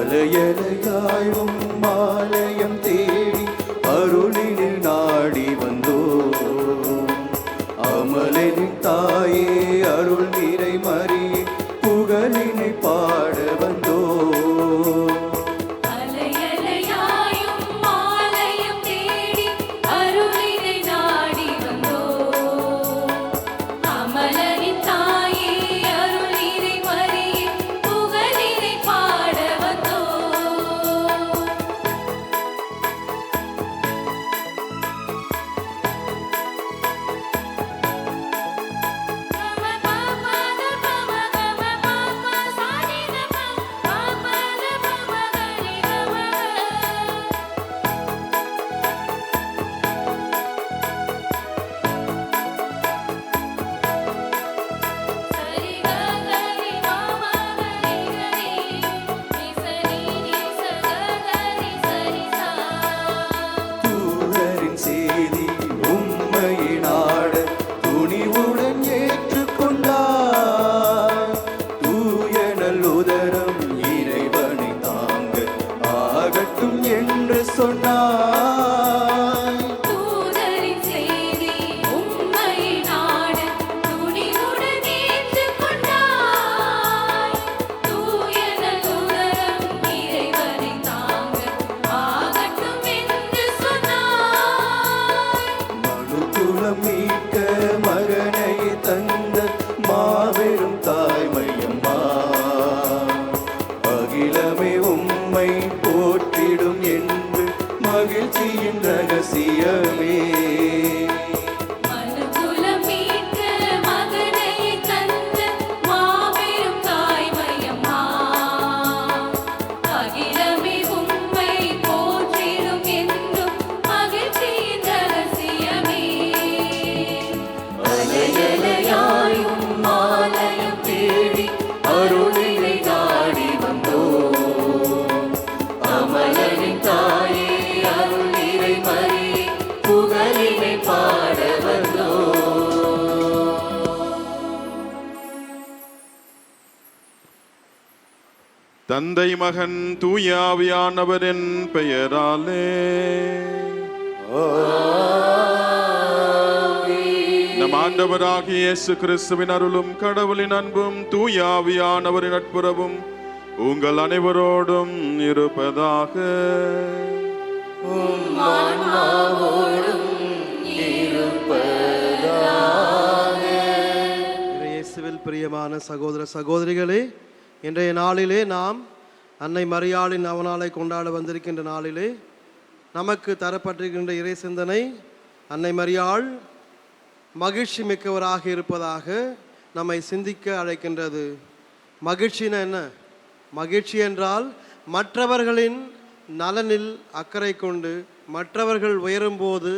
அலையலையாயும் மாலயம் தேடி அருளினில் நாடி வந்தோ அமலனின் தாயே அருள் நிறை மரியே புகழினை பாட வந்தோ தந்தை மகன் தூய ஆவியானவரின் பெயராலே நம் ஆண்டவராகிய இயேசு கிறிஸ்துவின் அருளும் கடவுளின் அன்பும் தூய ஆவியானவரின் நட்புறவும் உங்கள் அனைவரோடும் இருப்பதாக. இயேசுவில் பிரியமான சகோதர சகோதரிகளே, இன்றைய நாளிலே நாம் அன்னை மரியாளின் நவநாளை கொண்டாட வந்திருக்கின்ற நாளிலே நமக்கு தரப்பட்டிருக்கின்ற இறை சிந்தனை அன்னை மரியாள் மகிழ்ச்சி மிக்கவராக இருப்பதாக நம்மை சிந்திக்க அழைக்கின்றது. மகிழ்ச்சினா என்ன? மகிழ்ச்சி என்றால் மற்றவர்களின் நலனில் அக்கறை கொண்டு மற்றவர்கள் உயரும்போது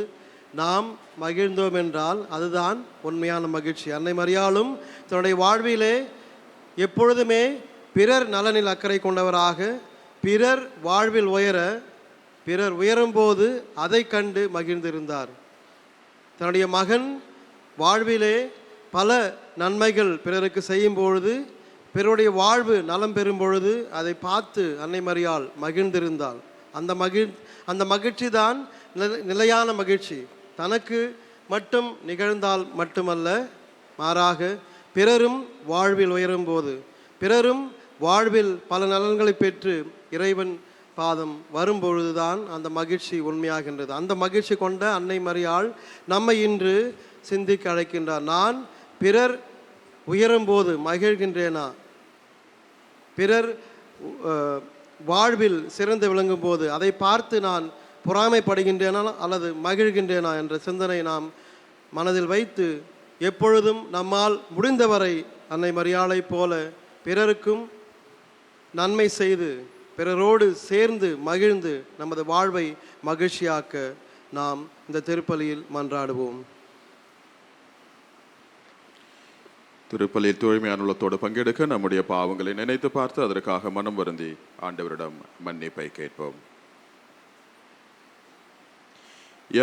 நாம் மகிழ்ந்தோம் என்றால் அதுதான் உண்மையான மகிழ்ச்சி. அன்னை மரியாளும் தன்னுடைய வாழ்விலே எப்பொழுதுமே பிறர் நலனில் அக்கறை கொண்டவராக, பிறர் வாழ்வில் உயர, பிறர் உயரும்போது அதை கண்டு மகிழ்ந்திருந்தார். தன்னுடைய மகன் வாழ்விலே பல நன்மைகள் பிறருக்கு செய்யும் பொழுது, பிறருடைய வாழ்வு நலம் பெறும் பொழுது அதை பார்த்து அன்னை மரியாள் மகிழ்ந்திருந்தாள். அந்த மகிழ்ச்சி தான் நிலையான மகிழ்ச்சி. தனக்கு மட்டும் நிகழ்ந்தால் மட்டுமல்ல, மாறாக பிறரும் வாழ்வில் உயரும் போது, பிறரும் வாழ்வில் பல நலன்களை பெற்று இறைவன் பாதம் வரும்பொழுதுதான் அந்த மகிழ்ச்சி உண்மையாகின்றது. அந்த மகிழ்ச்சி கொண்ட அன்னை மரியாள் நம்மை இன்று சிந்திக்க அழைக்கின்றார். நான் பிறர் உயரும்போது மகிழ்கின்றேனா, பிறர் வாழ்வில் சிறந்து விளங்கும் போது அதை பார்த்து நான் பொறாமைப்படுகின்றேனா அல்லது மகிழ்கின்றேனா என்ற சிந்தனை நாம் மனதில் வைத்து எப்பொழுதும் நம்மால் முடிந்தவரை அன்னை மரியாளை போல பிறருக்கும் நன்மை செய்து பிறரோடு சேர்ந்து மகிழ்ந்து நமது வாழ்வை மகிழ்ச்சியாக்க நாம் இந்த திருப்பலியில் மன்றாடுவோம். திருப்பலியில் தூய்மையான உள்ளத்தோடு பங்கெடுக்க நம்முடைய பாவங்களை நினைத்து பார்த்து அதற்காக மனம் வருந்தி ஆண்டவரிடம் மன்னிப்பை கேட்போம்.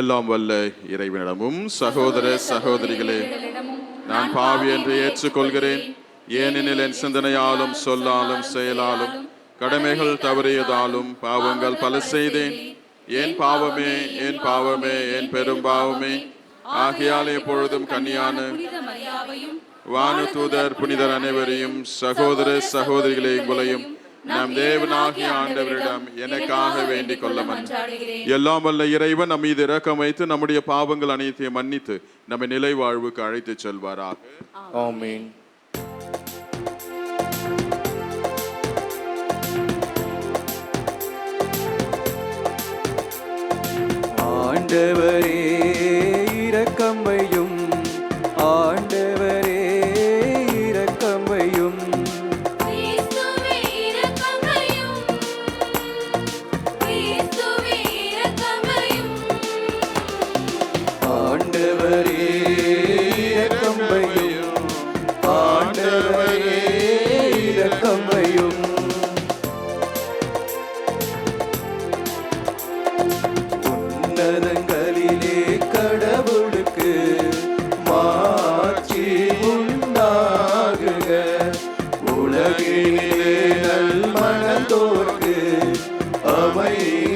எல்லாம் வல்ல இறைவனிடமும் சகோதர சகோதரிகளே, நான் பாவி என்று ஏற்றுக்கொள்கிறேன். ஏனெனில் என் சிந்தனையாலும் சொல்லாலும் செயலாலும் கடமைகள் தவறியதாலும் பாவங்கள் பல செய்தேன். என் பாவமே, என் பாவமே, என் பெரும் பாவமே. ஆகையால் எப்பொழுதும் கன்னியான வானதூதர் புனிதர் அனைவரையும் சகோதர சகோதரிகளை உங்களையும் நம் தேவனாகிய ஆண்டவரிடம் எனக்காக வேண்டிக் கொள்ள மன்றாடுகிறேன். எல்லாம் வல்ல இறைவன் நம் மீது இரக்கம் வைத்து நம்முடைய பாவங்கள் அனைத்தையும் மன்னித்து நம்மை நிலை வாழ்வுக்கு அழைத்து செல்வாராக. ஆமென். ஆண்டவரே இரக்கம் வையும், ஆண்டவரே இரக்கம் வையும். ஆண்டவரே இரக்கம் வையும், ஆண்டவரே இரக்கம் வையும். உன்னதங்களிலே கடவுளுக்கு மாட்சி உண்டாகுக. உலகிலே நல்மனத்தோர்க்கு அமைதியாகுக.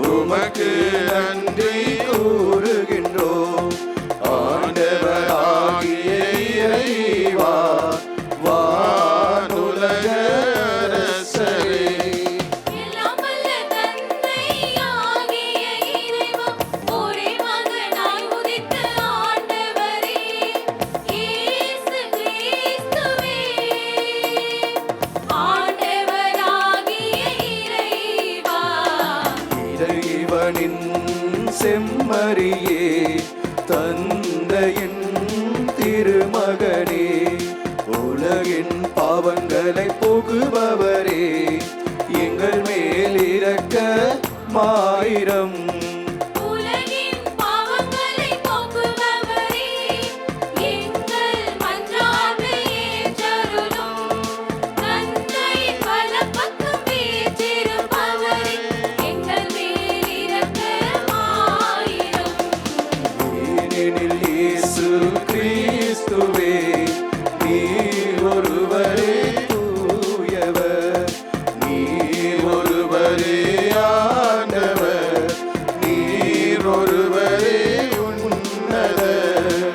உமக்கு நன்றி கூறுகின்றோம். ஆண்டவராகிய இறைவா, வானுலக அரசரே, இறைவனின் செம்மறியே, தந்தையின் திருமகனே, உலகின் பாவங்களை போக்குபவரே, எங்கள் மேல் இரக்கமாயிரம். இயேசு கிறிஸ்துவே, நீர் ஒருவரே தூயவர், நீர் ஒருவரே ஆண்டவர், நீர் ஒருவரே உன்னதர்.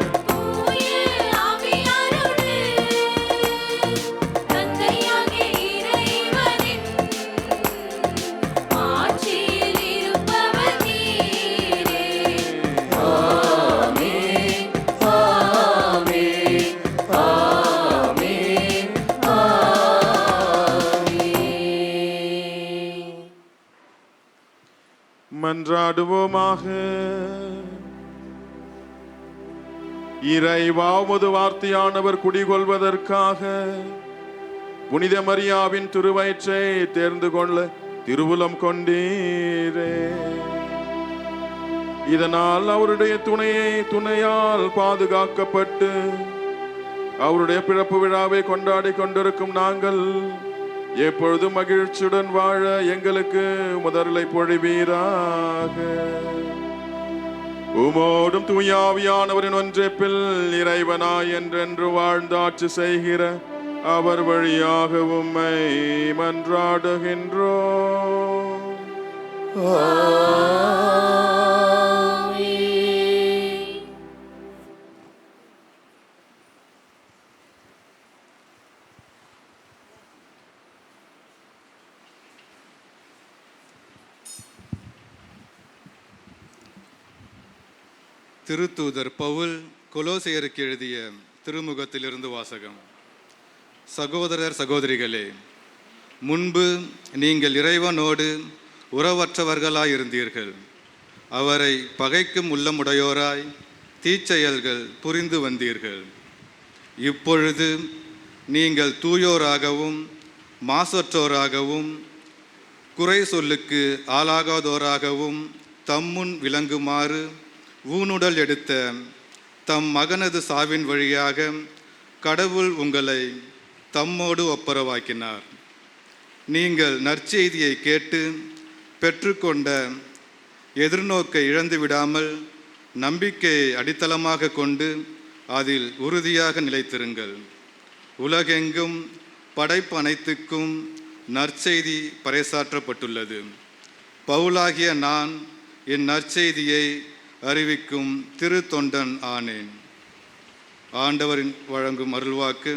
மன்றாடுவோமாக. இறைவா, உமது வார்த்தையானவர் குடிகொள்வதற்காக புனித மரியாவின் திருவயிற்றை தேர்ந்து கொள்ள திருவுளம் கொண்டீரே. இதனால் அவருடைய துணையால் பாதுகாக்கப்பட்டு அவருடைய பிறப்பு விழாவை கொண்டாடி கொண்டிருக்கும் நாங்கள் எப்பொழுதும் மகிழ்ச்சியுடன் வாழ எங்களுக்கு முதலை பொழிவீராக. உமோடும் தூயாவியானவரின் ஒன்றிப்பில் இறைவனாய் என்றென்று வாழ்ந்து ஆட்சி செய்கிற அவர் வழியாக உம்மை மன்றாடுகின்றோம். திருத்தூதர் பவுல் கொலோசையருக்கு எழுதிய திருமுகத்திலிருந்து வாசகம். சகோதரர் சகோதரிகளே, முன்பு நீங்கள் இறைவனோடு உறவற்றவர்களாயிருந்தீர்கள். அவரை பகைக்கும் உள்ளமுடையோராய் தீச்செயல்கள் புரிந்து வந்தீர்கள். இப்பொழுது நீங்கள் தூயோராகவும் மாசற்றோராகவும் குறை சொல்லுக்கு ஆளாகாதோராகவும் தம்முன் விளங்குமாறு ஊனுடல் எடுத்த தம் மகனது சாவின் வழியாக கடவுள் உங்களை தம்மோடு ஒப்புரவாக்கினார். நீங்கள் நற்செய்தியை கேட்டு பெற்றுக்கொண்ட எதிர்நோக்கை இழந்து விடாமல் நம்பிக்கையை அடித்தளமாக கொண்டு அதில் உறுதியாக நிலைத்திருங்கள். உலகெங்கும் படைப்பு அனைத்துக்கும் நற்செய்தி பறைசாற்றப்பட்டுள்ளது. பவுலாகிய நான் என் நற்செய்தியை அறிவிக்கும் திரு தொண்டன் ஆனேன். ஆண்டவரின் வழங்கும் அருள்வாக்கு.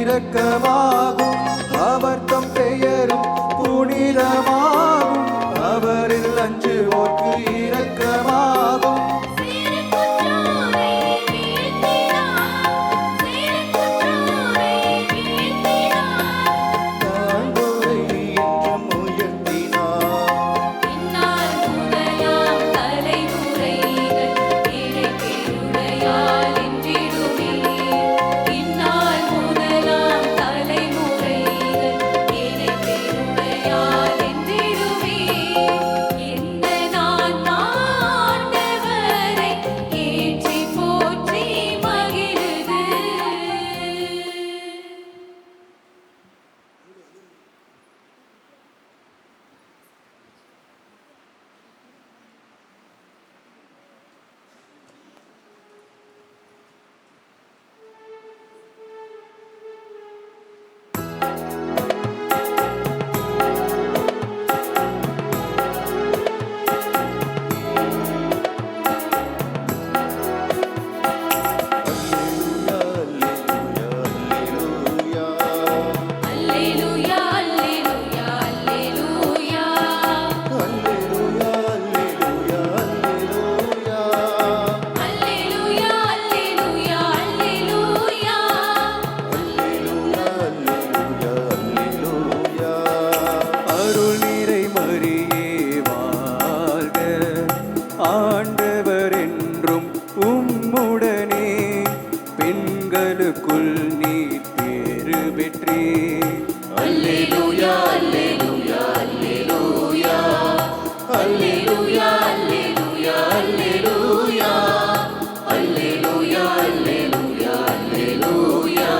இரக்கமாகும், அவர் தம் பெயரும் புனிதமாகும். அவரில் அஞ்சுவோர்க்கு இரக்கமாகும். தாழ்ந்தோரை என்றும் உயர்த்தினார். அல்லேலூயா அல்லேலூயா அல்லேலூயா அல்லேலூயா அல்லேலூயா அல்லேலூயா.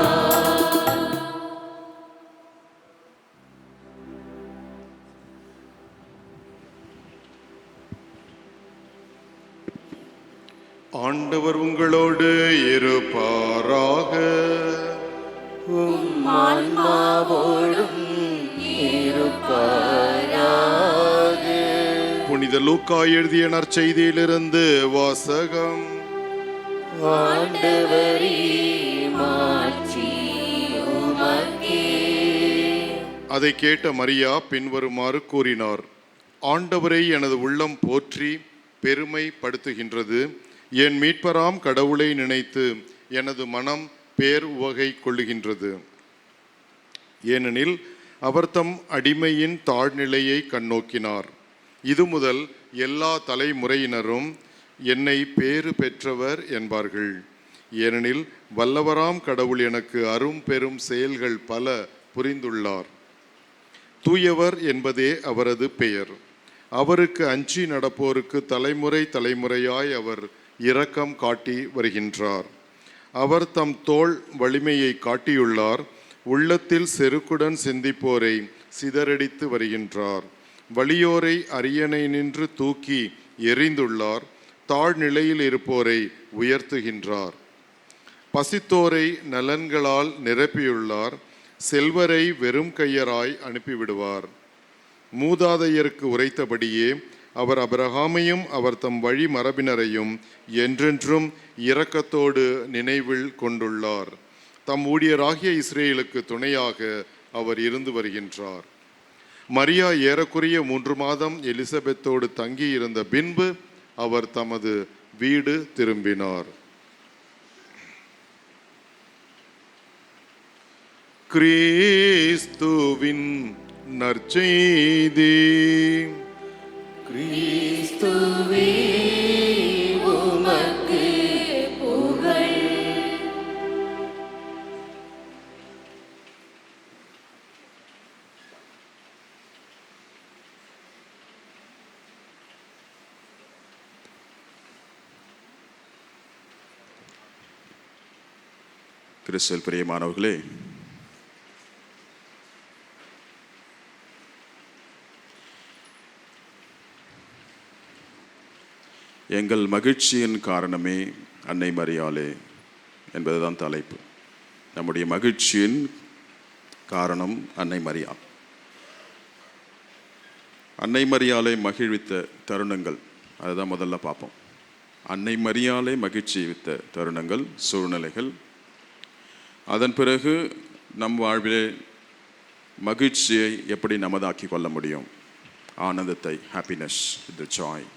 ஆண்டவர் உங்களோடு இருப்பாராக. ஆன்மாவோடும் இருப்பாராக. புனித லூக்கா எழுதிய நற்செய்தியிலிருந்து வாசகம். ஆண்டவரே மாட்சி உமக்கே. அதை கேட்ட மரியா பின்வருமாறு கூறினார்: ஆண்டவரை எனது உள்ளம் போற்றி பெருமைப்படுத்துகின்றது. என் மீட்பராம் கடவுளை நினைத்து எனது மனம் பேர் உவகை கொள்ளுகின்றது. ஏனெனில் அவர் தம் அடிமையின் தாழ்நிலையை கண்ணோக்கினார். இது முதல் எல்லா தலைமுறையினரும் என்னை பேறு பெற்றவர் என்பார்கள். ஏனெனில் வல்லவராம் கடவுள் எனக்கு அரும் பெரும் செயல்கள் பல புரிந்துள்ளார். தூயவர் என்பதே அவரது பெயர். அவருக்கு அஞ்சி நடப்போருக்கு தலைமுறை தலைமுறையாய் அவர் இரக்கம் காட்டி வருகின்றார். அவர் தம் தோள் வலிமையை காட்டியுள்ளார். உள்ளத்தில் செருக்குடன் சிந்திப்போரை சிதறடித்து வருகின்றார். வலியோரை அரியணை நின்று தூக்கி எறிந்துள்ளார். தாழ்நிலையில் இருப்போரை உயர்த்துகின்றார். பசித்தோரை நலன்களால் நிரப்பியுள்ளார். செல்வரை வெறும் கையராய் அனுப்பிவிடுவார். மூதாதையருக்கு உரைத்தபடியே அவர் அபிரகாமையும் அவர் தம் வழி மரபினரையும் என்றென்றும் இரக்கத்தோடு நினைவில் கொண்டுள்ளார். தம் ஊழியராகிய இஸ்ரேலுக்கு துணையாக அவர் இருந்து வருகின்றார். மரியா ஏறக்குறைய 3 மாதம் எலிசபெத்தோடு தங்கியிருந்த பின்பு அவர் தமது வீடு திரும்பினார். கிறிஸ்துவின் நற்செய்தி. கிறிஸ்துவே உமக்கு புகழ். கிறிஸ்துவில் பிரியமானவர்களே, எங்கள் மகிழ்ச்சியின் காரணமே அன்னை மரியாளே என்பதுதான் தலைப்பு. நம்முடைய மகிழ்ச்சியின் காரணம் அன்னை மரியாள். அன்னை மரியாளை மகிழ்வித்த தருணங்கள் அதுதான் முதல்ல பார்ப்போம். அன்னை மரியாளை மகிழ்ச்சிவித்த தருணங்கள், சூழ்நிலைகள். அதன் பிறகு நம் வாழ்விலே மகிழ்ச்சியை எப்படி நமதாக்கி கொள்ள முடியும், ஆனந்தத்தை, ஹாப்பினஸ், தி ஜாய்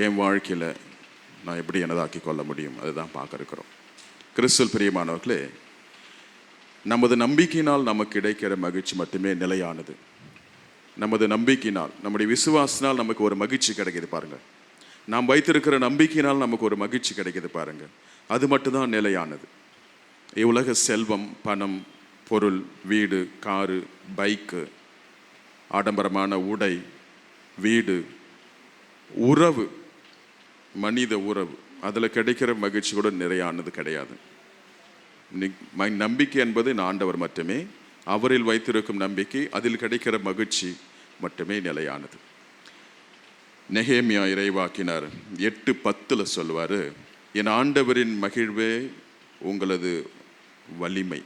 என் வாழ்க்கையில் நான் எப்படி எனதாக்கி கொள்ள முடியும், அதுதான் பார்க்க இருக்கிறோம். கிறிஸ்துவில் பிரியமானவர்களே, நமது நம்பிக்கையினால் நமக்கு கிடைக்கிற மகிழ்ச்சி மட்டுமே நிலையானது. நமது நம்பிக்கையினால், நம்முடைய விசுவாசனால் நமக்கு ஒரு மகிழ்ச்சி கிடைக்கிது பாருங்கள். நாம் வைத்திருக்கிற நம்பிக்கையினால் நமக்கு ஒரு மகிழ்ச்சி கிடைக்கிது பாருங்கள். அது மட்டும்தான் நிலையானது. இவ்வுலக செல்வம், பணம், பொருள், வீடு, காரு, பைக்கு, ஆடம்பரமான உடை, வீடு, உறவு, மனித உறவு, அதில் கிடைக்கிற மகிழ்ச்சி கூட நிறையானது கிடையாது. நம்பிக்கை என்பது ஆண்டவர் மட்டுமே. அவரில் வைத்திருக்கும் நம்பிக்கை, அதில் கிடைக்கிற மகிழ்ச்சி மட்டுமே நிலையானது. நெகேமியா இறைவாக்கினார் 8:10 சொல்வார், என் ஆண்டவரின் மகிழ்வே உங்களது வலிமை.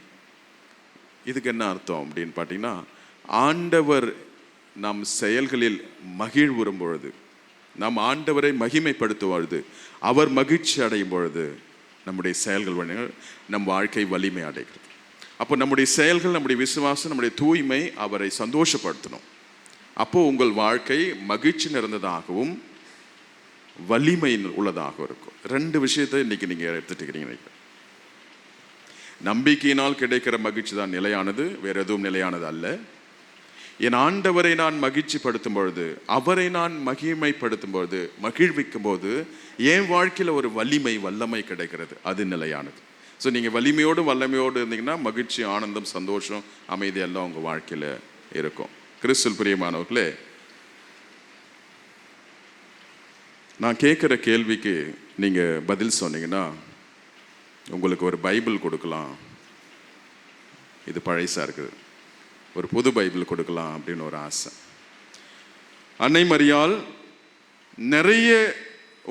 இதுக்கு என்ன அர்த்தம் அப்படின்னு பார்த்தீங்கன்னா, ஆண்டவர் நம் செயல்களில் மகிழ்வுறும் பொழுது, நாம் ஆண்டவரை மகிமைப்படுத்துவது, அவர் மகிழ்ச்சி அடையும் பொழுது நம்முடைய செயல்கள், நம் வாழ்க்கை வலிமை அடைகிறது. அப்போ நம்முடைய செயல்கள், நம்முடைய விசுவாசம், நம்முடைய தூய்மை அவரை சந்தோஷப்படுத்தணும். அப்போது உங்கள் வாழ்க்கை மகிழ்ச்சி நிறைந்ததாகவும் வலிமை உள்ளதாகவும் இருக்கும். 2 விஷயத்தை இன்றைக்கி நீங்கள் எடுத்துட்டுக்கிறீங்க. நம்பிக்கையினால் கிடைக்கிற மகிழ்ச்சி தான் நிலையானது, வேறு எதுவும் நிலையானது அல்ல. என் ஆண்டவரை நான் மகிழ்ச்சி படுத்தும் பொழுது, அவரை நான் மகிமைப்படுத்தும் பொழுது, மகிழ்விக்கும் போது என் வாழ்க்கையில் ஒரு வலிமை, வல்லமை கிடைக்கிறது. அது நிலையானது. ஸோ நீங்கள் வலிமையோடு வல்லமையோடு இருந்தீங்கன்னா மகிழ்ச்சி, ஆனந்தம், சந்தோஷம், அமைதி எல்லாம் உங்கள் வாழ்க்கையில் இருக்கும். கிறிஸ்துவில் பிரியமானவர்களே, நான் கேட்குற கேள்விக்கு நீங்கள் பதில் சொன்னீங்கன்னா உங்களுக்கு ஒரு பைபிள் கொடுக்கலாம், இது பழைசாக இருக்குது, ஒரு புது பைபிள் கொடுக்கலாம் அப்படின்னு ஒரு ஆசை. அன்னை மரியாள் நிறைய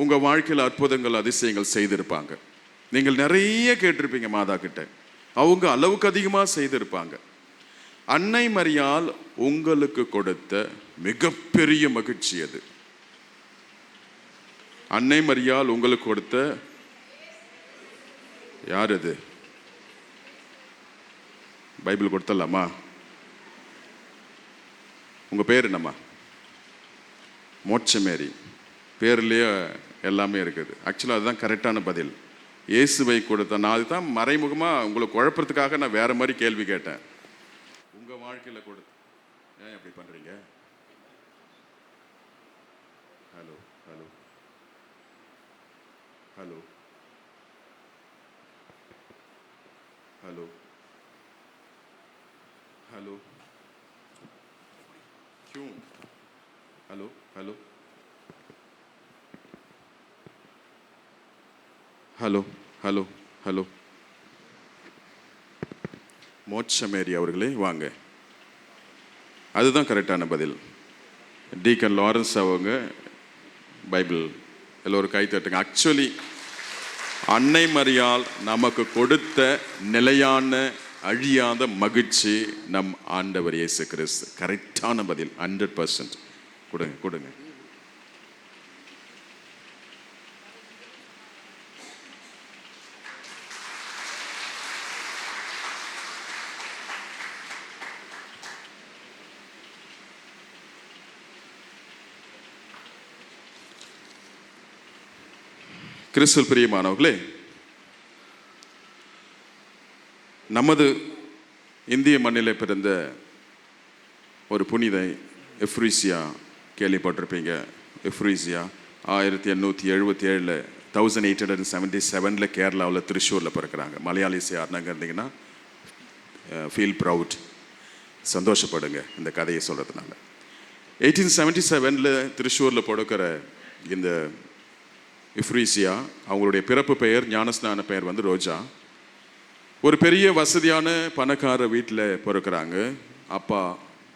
உங்கள் வாழ்க்கையில் அற்புதங்கள் அதிசயங்கள் செய்திருப்பாங்க. நீங்கள் நிறைய கேட்டிருப்பீங்க மாதா கிட்ட, அவங்க அளவுக்கு அதிகமாக செய்திருப்பாங்க. அன்னை மரியாள் உங்களுக்கு கொடுத்த மிகப்பெரிய மகிழ்ச்சி அது. அன்னை மரியாள் உங்களுக்கு கொடுத்த யார் அது? பைபிள் கொடுத்தலாமா? உங்க பேர் என்னம்மா? மோட்சமேரி. பேர்லயே எல்லாமே இருக்குது. ஆக்சுவலாக அதுதான் கரெக்டான பதில். இயேசுவை கொடுத்த நான் அதுதான் மறைமுகமாக உங்களை குழப்பறதுக்காக நான் வேற மாதிரி கேள்வி கேட்டேன். உங்கள் வாழ்க்கையில் கொடுத்து ஏன் எப்படி பண்ணுறீங்க? Hello hello hello hello hello क्यों? Hello hello hello hello hello மோட்சமேரி அவர்களே வாங்க. அதுதான் கரெக்டான பதில். டீக்கன் லாரன்ஸ் அவங்க பைபிள் எல்லோரும் கை தட்டுங்க. ஆக்சுவலி அன்னை மரியாள் நமக்கு கொடுத்த நிலையான அழியாத மகிழ்ச்சி நம் ஆண்டவர் இயேசு கிறிஸ்து. கரெக்டான பதில் 100%. கொடுங்க கொடுங்க. கிறிஸ்துவில் பிரியமானவர்களே, நமது இந்திய மண்ணிலே பிறந்த ஒரு புனிதை எஃப்ரீசியா கேள்விப்பட்டிருப்பீங்க. எஃப்ரீசியா 1877 1877 கேரளாவில் திருச்சூரில் பிறக்கிறாங்க. மலையாளிஸ் யாருனாங்க இருந்தீங்கன்னா ஃபீல் ப்ரவுட், சந்தோஷப்படுங்க இந்த கதையை சொல்கிறதுனால. 1877 திருச்சூரில் பிறக்கிற இந்த எஃப்ரீசியா, அவங்களுடைய பிறப்பு பெயர் ஞானஸ்நான பெயர் வந்து ரோஜா. ஒரு பெரிய வசதியான பணக்கார வீட்டில் பிறக்கிறாங்க. அப்பா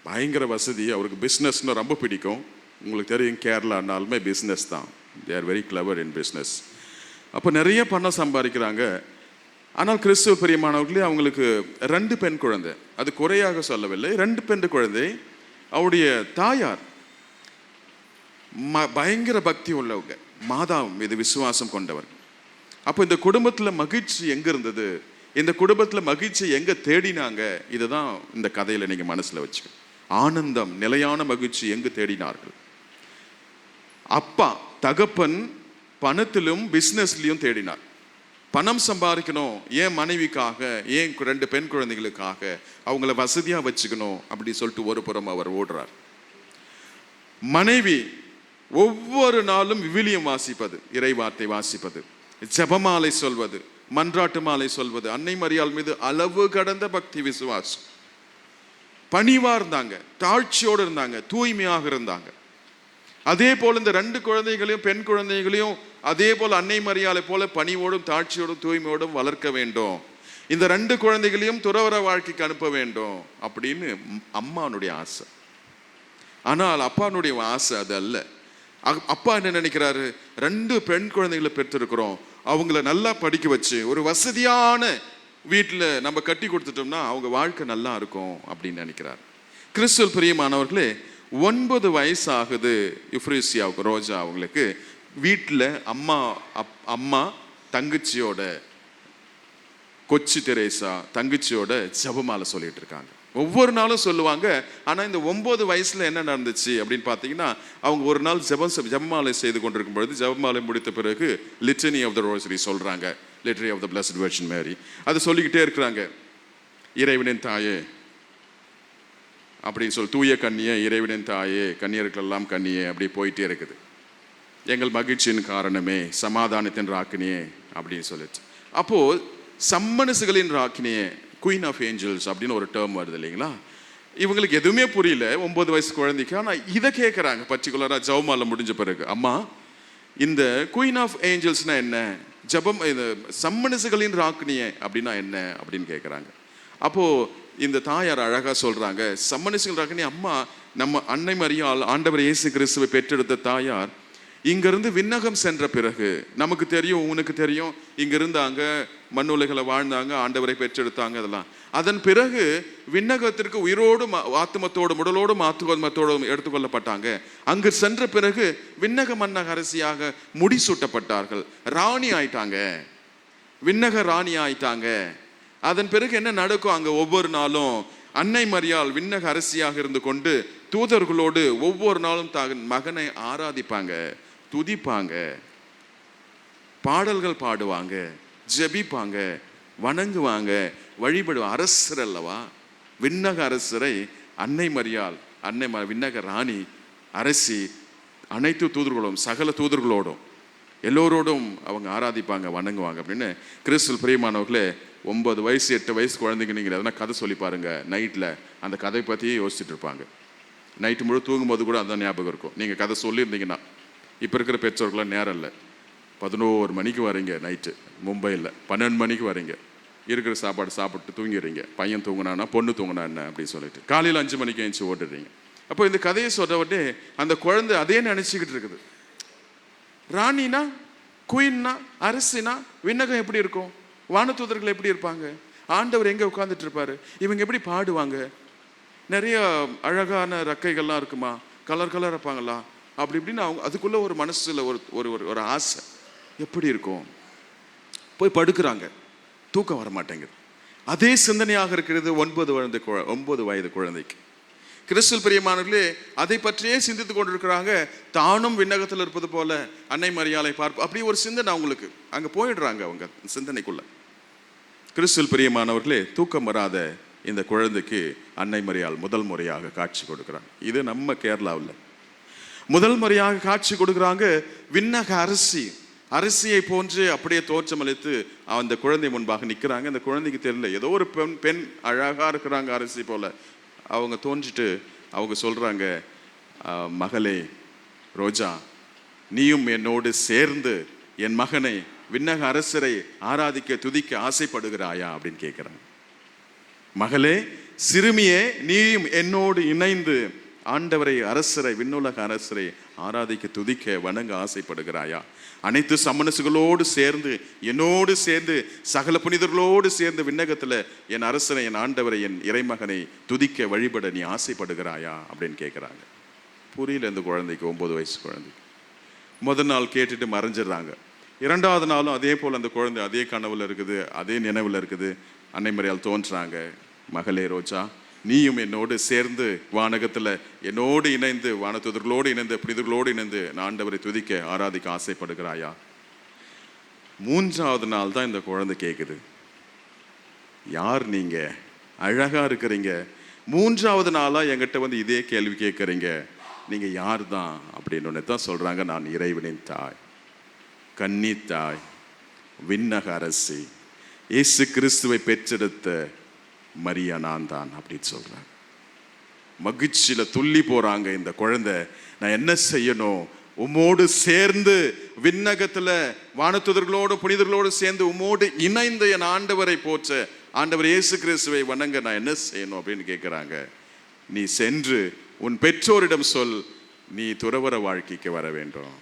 பயங்கர வசதி, அவருக்கு பிஸ்னஸ்னு ரொம்ப பிடிக்கும். உங்களுக்கு தெரியும் கேரளானாலுமே பிஸ்னஸ் தான். They are very clever in business. அப்போ நிறைய பணம் சம்பாதிக்கிறாங்க. ஆனால் கிறிஸ்துவ பிரியமானவர்களே, அவங்களுக்கு 2 பெண் குழந்தை. அது குறையாக சொல்லவில்லை, 2 பெண் குழந்தை. அவருடைய தாயார் பயங்கர பக்தி உள்ளவங்க, மாதா மீது விசுவாசம் கொண்டவர். அப்போ இந்த குடும்பத்தில் மகிழ்ச்சி எங்கே இருந்தது, இந்த குடும்பத்தில் மகிழ்ச்சி எங்கே தேடினாங்க, இதுதான் இந்த கதையில் நீங்கள் மனசில் வச்சுக்க. ஆனந்தம், நிலையான மகிழ்ச்சி எங்கு தேடினார்கள்? அப்பா தகப்பன் பணத்திலும் பிஸ்னஸ்லையும் தேடினார். பணம் சம்பாதிக்கணும், ஏன் மனைவிக்காக, ஏன் 2 பெண் குழந்தைகளுக்காக, அவங்கள வசதியாக வச்சுக்கணும் அப்படி சொல்லிட்டு ஒரு புறம் அவர் ஓடுறார். மனைவி ஒவ்வொரு நாளும் விவிலியம் வாசிப்பது, இறைவார்த்தை வாசிப்பது, ஜெபமாலை சொல்வது, மன்றாட்டு மாலை சொல்வது. அன்னை மரியாள் மீது அளவு கடந்த பக்தி விசுவாசம். பணிவா இருந்தாங்க, தாழ்ச்சியோடு இருந்தாங்க, தூய்மையாக இருந்தாங்க. அதே போல இந்த 2 குழந்தைகளையும் பெண் குழந்தைகளையும் அதே போல அன்னை மரியாளை போல பணிவோடும் தாழ்ச்சியோடும் தூய்மையோடும் வளர்க்க வேண்டும். இந்த 2 குழந்தைகளையும் துறவற வாழ்க்கைக்கு அனுப்ப வேண்டும் அப்படின்னு அம்மானுடைய ஆசை. ஆனால் அப்பானுடைய ஆசை அது அல்ல. அப்பா என்ன நினைக்கிறாரு, 2 பெண் குழந்தைகளை பெற்றிருக்கிறோம், அவங்கள நல்லா படிக்க வச்சு ஒரு வசதியான வீட்டில் நம்ம கட்டி கொடுத்துட்டோம்னா அவங்க வாழ்க்கை நல்லா இருக்கும் அப்படின்னு நினைக்கிறார். கிறிஸ்துவில் பிரியமானவர்களே, 9 வயசு ஆகுது எஃப்ரீசியாவுக்கு, ரோஜா அவங்களுக்கு. வீட்டில் அம்மா தங்கச்சியோட, கொச்சி தெரேசா தங்கச்சியோட ஜெபமாலை சொல்லிட்டு இருக்காங்க. ஒவ்வொரு நாளும் சொல்லுவாங்க. ஆனால் இந்த 9 வயசுல என்ன நடந்துச்சு அப்படின்னு பார்த்தீங்கன்னா, அவங்க ஒரு நாள் ஜெபமாலை செய்து கொண்டிருக்கும் பொழுது, ஜெபமாலை முடித்த பிறகு லிட்டனி ஆஃப் த ரோசரி சொல்றாங்க, litany of the blessed virgin மேரி. அது சொல்லிக்கிட்டே இருக்கிறாங்க. இறைவனின் தாயே அப்படின்னு சொல்லி, தூய கன்னியே, இறைவனின் தாயே, கன்னியர்களெல்லாம் கன்னியே, அப்படி போயிட்டே இருக்குது. எங்கள் மகிழ்ச்சியின் காரணமே, சமாதானத்தின் ராக்கினியே அப்படின்னு சொல்லிச்சு. அப்போ சம்மனசுகளின் ராக்கினியே, குயின் ஆஃப் ஏஞ்சல்ஸ் அப்படின்னு ஒரு டேர்ம் வருது இல்லைங்களா. இவங்களுக்கு எதுவுமே புரியல 9 வயசு குழந்தைக்கு. ஆனால் இதை கேட்குறாங்க பர்டிகுலராக ஜெபமாலை முடிஞ்ச பிறகு, அம்மா இந்த குயின் ஆஃப் ஏஞ்சல்ஸ்னா என்ன, ஜபம் இந்த சம்மனசுகளின் ராக்கினியே அப்படின்னா என்ன அப்படின்னு கேட்குறாங்க. அப்போ இந்த தாயார் அழகா சொல்றாங்க, சம்மனசுகள் ராக்கினி அம்மா நம்ம அன்னை மரியாள் ஆண்டவர் இயேசு கிறிஸ்துவை பெற்றெடுத்த தாயார் இங்கிருந்து விண்ணகம் சென்ற பிறகு, நமக்கு தெரியும் உனக்கு தெரியும், இங்கிருந்து அங்க மண்ணுலகில் வாழ்ந்தாங்க, ஆண்டவரை பெற்றெடுத்தாங்க அதெல்லாம். அதன் பிறகு விண்ணகத்திற்கு உயிரோடு ஆத்துமத்தோடும் உடலோடும் ஆத்துமத்தோடும் எடுத்துக்கொள்ளப்பட்டாங்க. அங்கு சென்ற பிறகு விண்ணக மன்னக அரசியாக முடிசூட்டப்பட்டார்கள், ராணி ஆயிட்டாங்க, விண்ணக ராணி ஆயிட்டாங்க. அதன் பிறகு என்ன நடக்கும், அங்க ஒவ்வொரு நாளும் அன்னை மரியாள் விண்ணக அரசியாக இருந்து கொண்டு தூதர்களோடு ஒவ்வொரு நாளும் தன் மகனை ஆராதிப்பாங்க, துதிப்பாங்க, பாடல்கள் பாடுவாங்க, ஜெபிப்பாங்க, வணங்குவாங்க, வழிபடுவாங்க. அரசர் அல்லவா, விண்ணக அரசரை அன்னை மரியாள், விண்ணக ராணி அரசி அனைத்து தூதர்களோடும் சகல தூதர்களோடும் எல்லோரோடும் அவங்க ஆராதிப்பாங்க, வணங்குவாங்க அப்படின்னு. கிறிஸ்துவில் பிரியமானவர்களே, 9 வயசு 8 வயசு குழந்தைங்க நீங்கள் எதனா கதை சொல்லி பாருங்க, நைட்டில் அந்த கதை பற்றியே யோசிச்சுட்டு இருப்பாங்க. நைட்டு முழு தூங்கும்போது கூட அதான் ஞாபகம் இருக்கும். நீங்கள் கதை சொல்லியிருந்தீங்கன்னா, இப்போ இருக்கிற பெற்றோர்களாம் நேரம் இல்லை, 11 மணிக்கு வரீங்க நைட்டு மும்பையில், 12 மணிக்கு வரீங்க, இருக்கிற சாப்பாடு சாப்பிட்டு தூங்கிடுறீங்க, பையன் தூங்கினானா பொண்ணு தூங்கினா என்ன அப்படின்னு சொல்லிட்டு காலையில் 5 மணிக்கு எழுந்துச்சு ஓட்டுறீங்க. அப்போ இந்த கதையை சொல்ற உடனே அந்த குழந்தை அதே நினச்சிக்கிட்டு இருக்குது. ராணினா, குயின்னா, அரசினா விண்ணகம் எப்படி இருக்கும், வானதூதர்கள் எப்படி இருப்பாங்க, ஆண்டவர் எங்கே உட்கார்ந்துட்டு இருப்பாரு, இவங்க எப்படி பாடுவாங்க, நிறைய அழகான ரக்கைகள்லாம் இருக்குமா, கலர் கலர் இருப்பாங்களா, அப்படி இப்படின்னு அவங்க அதுக்குள்ள ஒரு மனசுல ஒரு ஆசை எப்படி இருக்கும். போய் படுக்கிறாங்க, தூக்கம் வர மாட்டேங்குது. அதே சிந்தனையாக இருக்கிறது 9 வயது குழந்தைக்கு. கிறிஸ்துவில் பிரியமானவர்களே, அதை பற்றியே சிந்தித்து கொண்டிருக்கிறாங்க. தானும் விண்ணகத்தில் இருப்பது போல அன்னை மரியாளை பார்ப்போம், அப்படி ஒரு சிந்தனை அவங்களுக்கு. அங்கே போயிடுறாங்க அவங்க சிந்தனைக்குள்ள. கிறிஸ்துவில் பிரியமானவர்களே, தூக்கம் வராத இந்த குழந்தைக்கு அன்னை மரியாள் முதல் முறையாக காட்சி கொடுக்குறாங்க. இது நம்ம கேரளாவில் முதல் முறையாக காட்சி கொடுக்குறாங்க. விண்ணக அரசியை போன்று அப்படியே தோற்றமளித்து அந்த குழந்தை முன்பாக நிற்கிறாங்க. அந்த குழந்தைக்கு தெரியல, ஏதோ ஒரு பெண் அழகா இருக்கிறாங்க அரசி போல. அவங்க தோன்றிட்டு அவங்க சொல்றாங்க, மகளே ரோஜா, நீயும் என்னோடு சேர்ந்து என் மகனை விண்ணக அரசரை ஆராதிக்க துதிக்க ஆசைப்படுகிறாயா அப்படின்னு கேட்கிறாங்க. மகளே, சிறுமியே, நீயும் என்னோடு இணைந்து ஆண்டவரை அரசரை விண்ணுலக அரசரை ஆராதிக்க துதிக்க வணங்க ஆசைப்படுகிறாயா? அனைத்து சம்மனசுகளோடு சேர்ந்து என்னோடு சேர்ந்து சகல புனிதர்களோடு சேர்ந்து விண்ணகத்துல என் அரசனை, என் ஆண்டவரை, என் இறைமகனை துதிக்க வழிபட நீ ஆசைப்படுகிறாயா அப்படின்னு கேட்குறாங்க. புரியல இந்த குழந்தைக்கு, 9 வயசு குழந்தை. முதல் நாள் கேட்டுட்டு மறைஞ்சிடுறாங்க. 2வது நாளும் அதே போல் அந்த குழந்தை அதே கனவுல இருக்குது, அதே நினைவுல இருக்குது. அன்னை மரியாள் தோன்றாங்க, மகளே ரோஜா, நீயும் என்னோடு சேர்ந்து வானகத்துல என்னோடு இணைந்து வானதூதர்களோடு இணைந்து புனிதர்களோடு இணைந்து ஆண்டவரை துதிக்க ஆராதிக்க ஆசைப்படுகிறாயா? 3வது நாள் தான் இந்த குழந்தை கேட்குது, யார் நீங்க, அழகா இருக்கிறீங்க, 3வது நாளா என்கிட்ட வந்து இதே கேள்வி கேட்குறீங்க, நீங்க யார் தான் அப்படின்னு தான் சொல்றாங்க. நான் இறைவனின் தாய், கன்னி தாய், விண்ணக அரசி, இயேசு கிறிஸ்துவை பெற்றெடுத்த மரியா நான் தான் அப்படின்னு சொல்றாங்க. மகிழ்ச்சியில துள்ளி போறாங்க இந்த குழந்தை. நான் என்ன செய்யணும், உம்மோடு சேர்ந்து விண்ணகத்துல வானதூதர்களோடு புனிதர்களோடு சேர்ந்து உம்மோடு இணைந்து என் ஆண்டவரை போற்ற, ஆண்டவர் இயேசு கிறிஸ்துவை வணங்க நான் என்ன செய்யணும் அப்படின்னு கேட்குறாங்க. நீ சென்று உன் பெற்றோரிடம் சொல், நீ துறவற வாழ்க்கைக்கு வர வேண்டும்.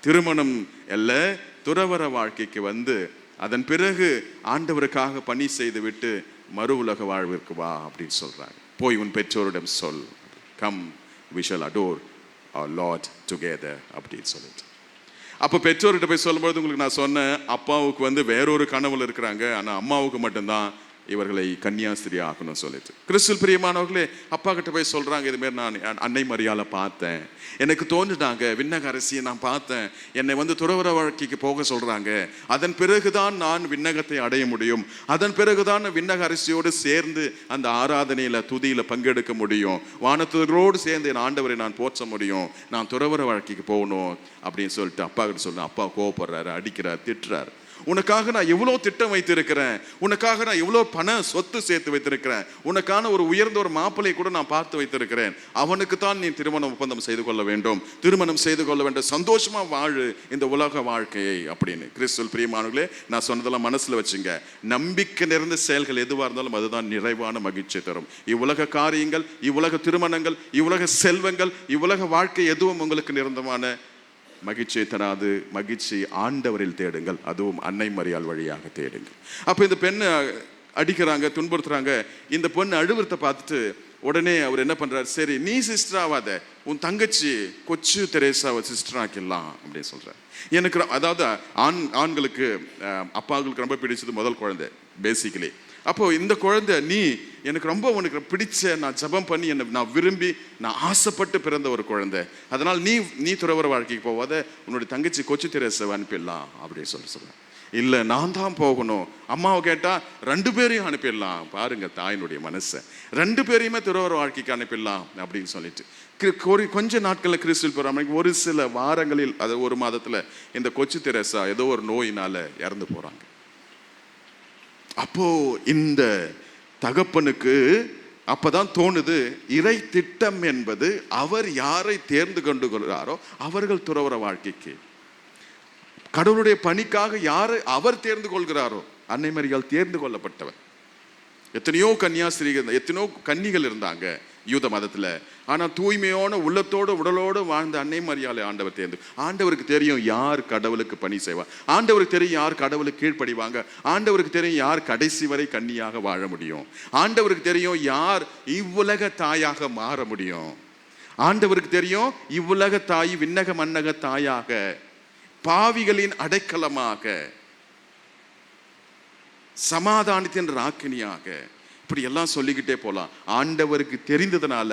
திருமணம் அல்ல, துறவற வாழ்க்கைக்கு வந்து அதன் பிறகு ஆண்டவருக்காக பணி செய்து விட்டு மறு உலக வாழ்விற்கு வா அப்படின்னு சொல்றாங்க. போய் உன் பெற்றோரிடம் சொல், come we shall adore our Lord together அப்படின்னு சொல்லிட்டு. அப்போ பெற்றோர்கிட்ட போய் சொல்லும்போது உங்களுக்கு நான் சொன்னேன், அப்பாவுக்கு வந்து வேறொரு கனவுல இருக்கிறாங்க, ஆனால் அம்மாவுக்கு மட்டும்தான் இவர்களை கன்னியாஸ்திரி ஆகணும்னு சொல்லிட்டு. கிறிஸ்துவில் பிரியமானவர்களே, அப்பா கிட்ட போய் சொல்றாங்க, இதுமாரி நான் அன்னை மரியாளை பார்த்தேன், எனக்கு தோன்றுட்டாங்க விண்ணக அரசியை நான் பார்த்தேன், என்னை வந்து துறவற வாழ்க்கைக்கு போக சொல்றாங்க, அதன் பிறகுதான் நான் விண்ணகத்தை அடைய முடியும், அதன் பிறகுதான் விண்ணக அரசியோடு சேர்ந்து அந்த ஆராதனையில துதியில பங்கெடுக்க முடியும், வானத்தோடு சேர்ந்து என் ஆண்டவரை நான் போற்ற முடியும், நான் துறவற வாழ்க்கைக்கு போகணும் அப்படின்னு சொல்லிட்டு அப்பா கிட்ட சொல்றேன். அப்பா கோவப்படுறாரு, அடிக்கிறார், திட்டுறாரு. உனக்காக நான் எவ்வளோ திட்டம் வைத்திருக்கிறேன், உனக்காக நான் எவ்வளோ பண சொத்து சேர்த்து வைத்திருக்கிறேன், உனக்கான ஒரு உயர்ந்த ஒரு மாப்பிளை கூட நான் பார்த்து வைத்திருக்கிறேன், அவனுக்கு தான் நீ திருமணம் ஒப்பந்தம் செய்து கொள்ள வேண்டும், திருமணம் செய்து கொள்ள வேண்டும், சந்தோஷமா வாழு இந்த உலக வாழ்க்கையை அப்படின்னு. கிறிஸ்துவில் பிரியமானவர்களே, நான் சொன்னதெல்லாம் மனசுல வச்சுங்க. நம்பிக்கை நிறைந்த செயல்கள் எதுவாக இருந்தாலும் அதுதான் நிறைவான மகிழ்ச்சி தரும். இவ்வுலக காரியங்கள், இவ்வுலக திருமணங்கள், இவ்வுலக செல்வங்கள், இவ்வுலக வாழ்க்கை எதுவும் உங்களுக்கு நிரந்தரமான மகிழ்ச்சியை தராது. மகிழ்ச்சி ஆண்டவரில் தேடுங்கள், அதுவும் அன்னை மரியாள் வழியாக தேடுங்கள். அப்போ இந்த பெண்ணை அடிக்கிறாங்க, துன்புறுத்துறாங்க. இந்த பொண்ணு அழுவுறத பார்த்துட்டு உடனே அவர் என்ன பண்றாரு, சரி நீ சிஸ்டர் ஆகாத, உன் தங்கச்சி கொச்சு தெரேசாவை சிஸ்டர் ஆக்கிடலாம் அப்படின்னு சொல்றாரு. எனக்கு அதாவது ஆண்களுக்கு அப்பாவுக்கு ரொம்ப பிடிச்சது முதல் குழந்தை பேசிக்கலி. அப்போ இந்த குழந்தை நீ எனக்கு ரொம்ப உனக்கு பிடிச்ச, நான் ஜபம் பண்ணி என்னை நான் விரும்பி நான் ஆசைப்பட்டு பிறந்த ஒரு குழந்தை, அதனால் நீ துறவற வாழ்க்கைக்கு போவாத, உன்னுடைய தங்கச்சி கொச்சு தெரேசாவை அனுப்பிடலாம் அப்படின்னு சொல்றேன். இல்லை நான் தான் போகணும். அம்மாவை கேட்டால் 2 பேரையும் அனுப்பிடலாம். பாருங்க தாயினுடைய மனசை, 2 பேரையுமே துறவற வாழ்க்கைக்கு அனுப்பிடலாம் அப்படின்னு சொல்லிட்டு கொஞ்ச நாட்களில் கிறிஸ்துவில் போகிறாங்க. ஒரு சில வாரங்களில், அது ஒரு மாதத்தில் இந்த கொச்சு தெரேசா ஏதோ ஒரு நோயினால இறந்து போகிறாங்க. அப்போ இந்த தகப்பனுக்கு அப்பதான் தோணுது, இறை திட்டம் என்பது அவர் யாரை தேர்ந்து கொண்டு கொள்கிறாரோ அவர்கள் துறவற வாழ்க்கைக்கு, கடவுளுடைய பணிக்காக யாரை அவர் தேர்ந்து கொள்கிறாரோ, அன்னை மரியாள் தேர்ந்து கொள்ளப்பட்டவர். எத்தனையோ கன்னியாஸ்திரிகள், எத்தனையோ கன்னிகள் இருந்தாங்க யூத மதத்துல. ஆனா தூய்மையான உள்ளத்தோடு உடலோடு வாழ்ந்த அன்னை மரியாளை ஆண்டவர் தேர்ந்து. ஆண்டவருக்கு தெரியும் யார் கடவுளுக்கு பணி செய்வார், ஆண்டவருக்கு தெரியும் யார் கடவுளுக்கு கீழ்ப்படிவாங்க, ஆண்டவருக்கு தெரியும் யார் கடைசி வரை கன்னியாக வாழ முடியும், ஆண்டவருக்கு தெரியும் யார் இவ்வுலக தாயாக மாற முடியும், ஆண்டவருக்கு தெரியும் இவ்வுலக தாய் விண்ணக மன்னக தாயாக, பாவிகளின் அடைக்கலமாக, சமாதானத்தின் ராக்கினியாக, இப்படி எல்லாம் சொல்லிக்கிட்டே போலாம். ஆண்டவருக்கு தெரிந்ததுனால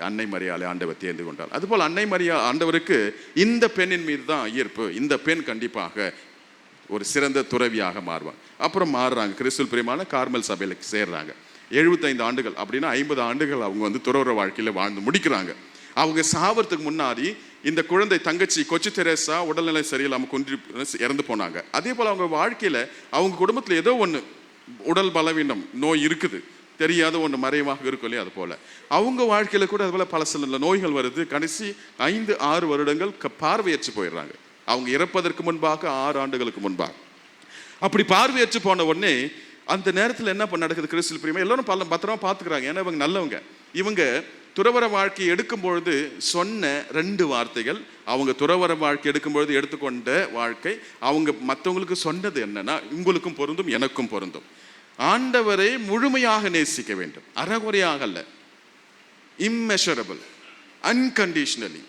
அன்னை மரியாளை ஆண்டவர் தேர்ந்து கொண்டார். அதுபோல் அன்னை மரியாள் ஆண்டவருக்கு இந்த பெண்ணின் மீது தான் ஈர்ப்பு. இந்த பெண் கண்டிப்பாக ஒரு சிறந்த துறவியாக மாறுவாங்க. அப்புறம் மாறுறாங்க, கிறிஸ்துவில் பிரியமான கார்மல் சபையில் சேர்றாங்க. 75 ஆண்டுகள் அப்படின்னா 50 ஆண்டுகள் அவங்க துறவற வாழ்க்கையில் வாழ்ந்து முடிக்கிறாங்க. அவங்க சாவறதுக்கு முன்னாடி இந்த குழந்தை தங்கச்சி கொச்சு தெரேசா உடல்நிலை சரியில்லாமல் கொண்டு இறந்து போனாங்க. அதே போல் அவங்க வாழ்க்கையில் அவங்க குடும்பத்தில் ஏதோ ஒன்று உடல் பலவீனம் நோய் இருக்குது, தெரியாத ஒன்று மறைவாக இருக்கும் இல்லையா, அது போல் அவங்க வாழ்க்கையில் கூட அது போல் பல சில நோய்கள் வருது. கடைசி 5-6 வருடங்கள் பார்வையற்று போயிடுறாங்க. அவங்க இறப்பதற்கு முன்பாக 6 ஆண்டுகளுக்கு முன்பாக. அப்படி பார்வையற்று போன உடனே அந்த நேரத்தில் என்ன நடக்குது, கிறிஸ்துவில் பிரியமா எல்லாரும் பத்திரமா பார்த்துக்கிறாங்க. ஏன்னா இவங்க நல்லவங்க. இவங்க துறவற வாழ்க்கை எடுக்கும் பொழுது சொன்ன 2 வார்த்தைகள், அவங்க துறவற வாழ்க்கை எடுக்கும் பொழுது எடுத்துக்கொண்ட வாழ்க்கை, அவங்க மற்றவங்களுக்கு சொன்னது என்னன்னா, உங்களுக்கும் பொருந்தும் எனக்கும் பொருந்தும், ஆண்டவரை முழுமையாக நேசிக்க வேண்டும், அறகுறையாக அல்ல, immeasurable, unconditionally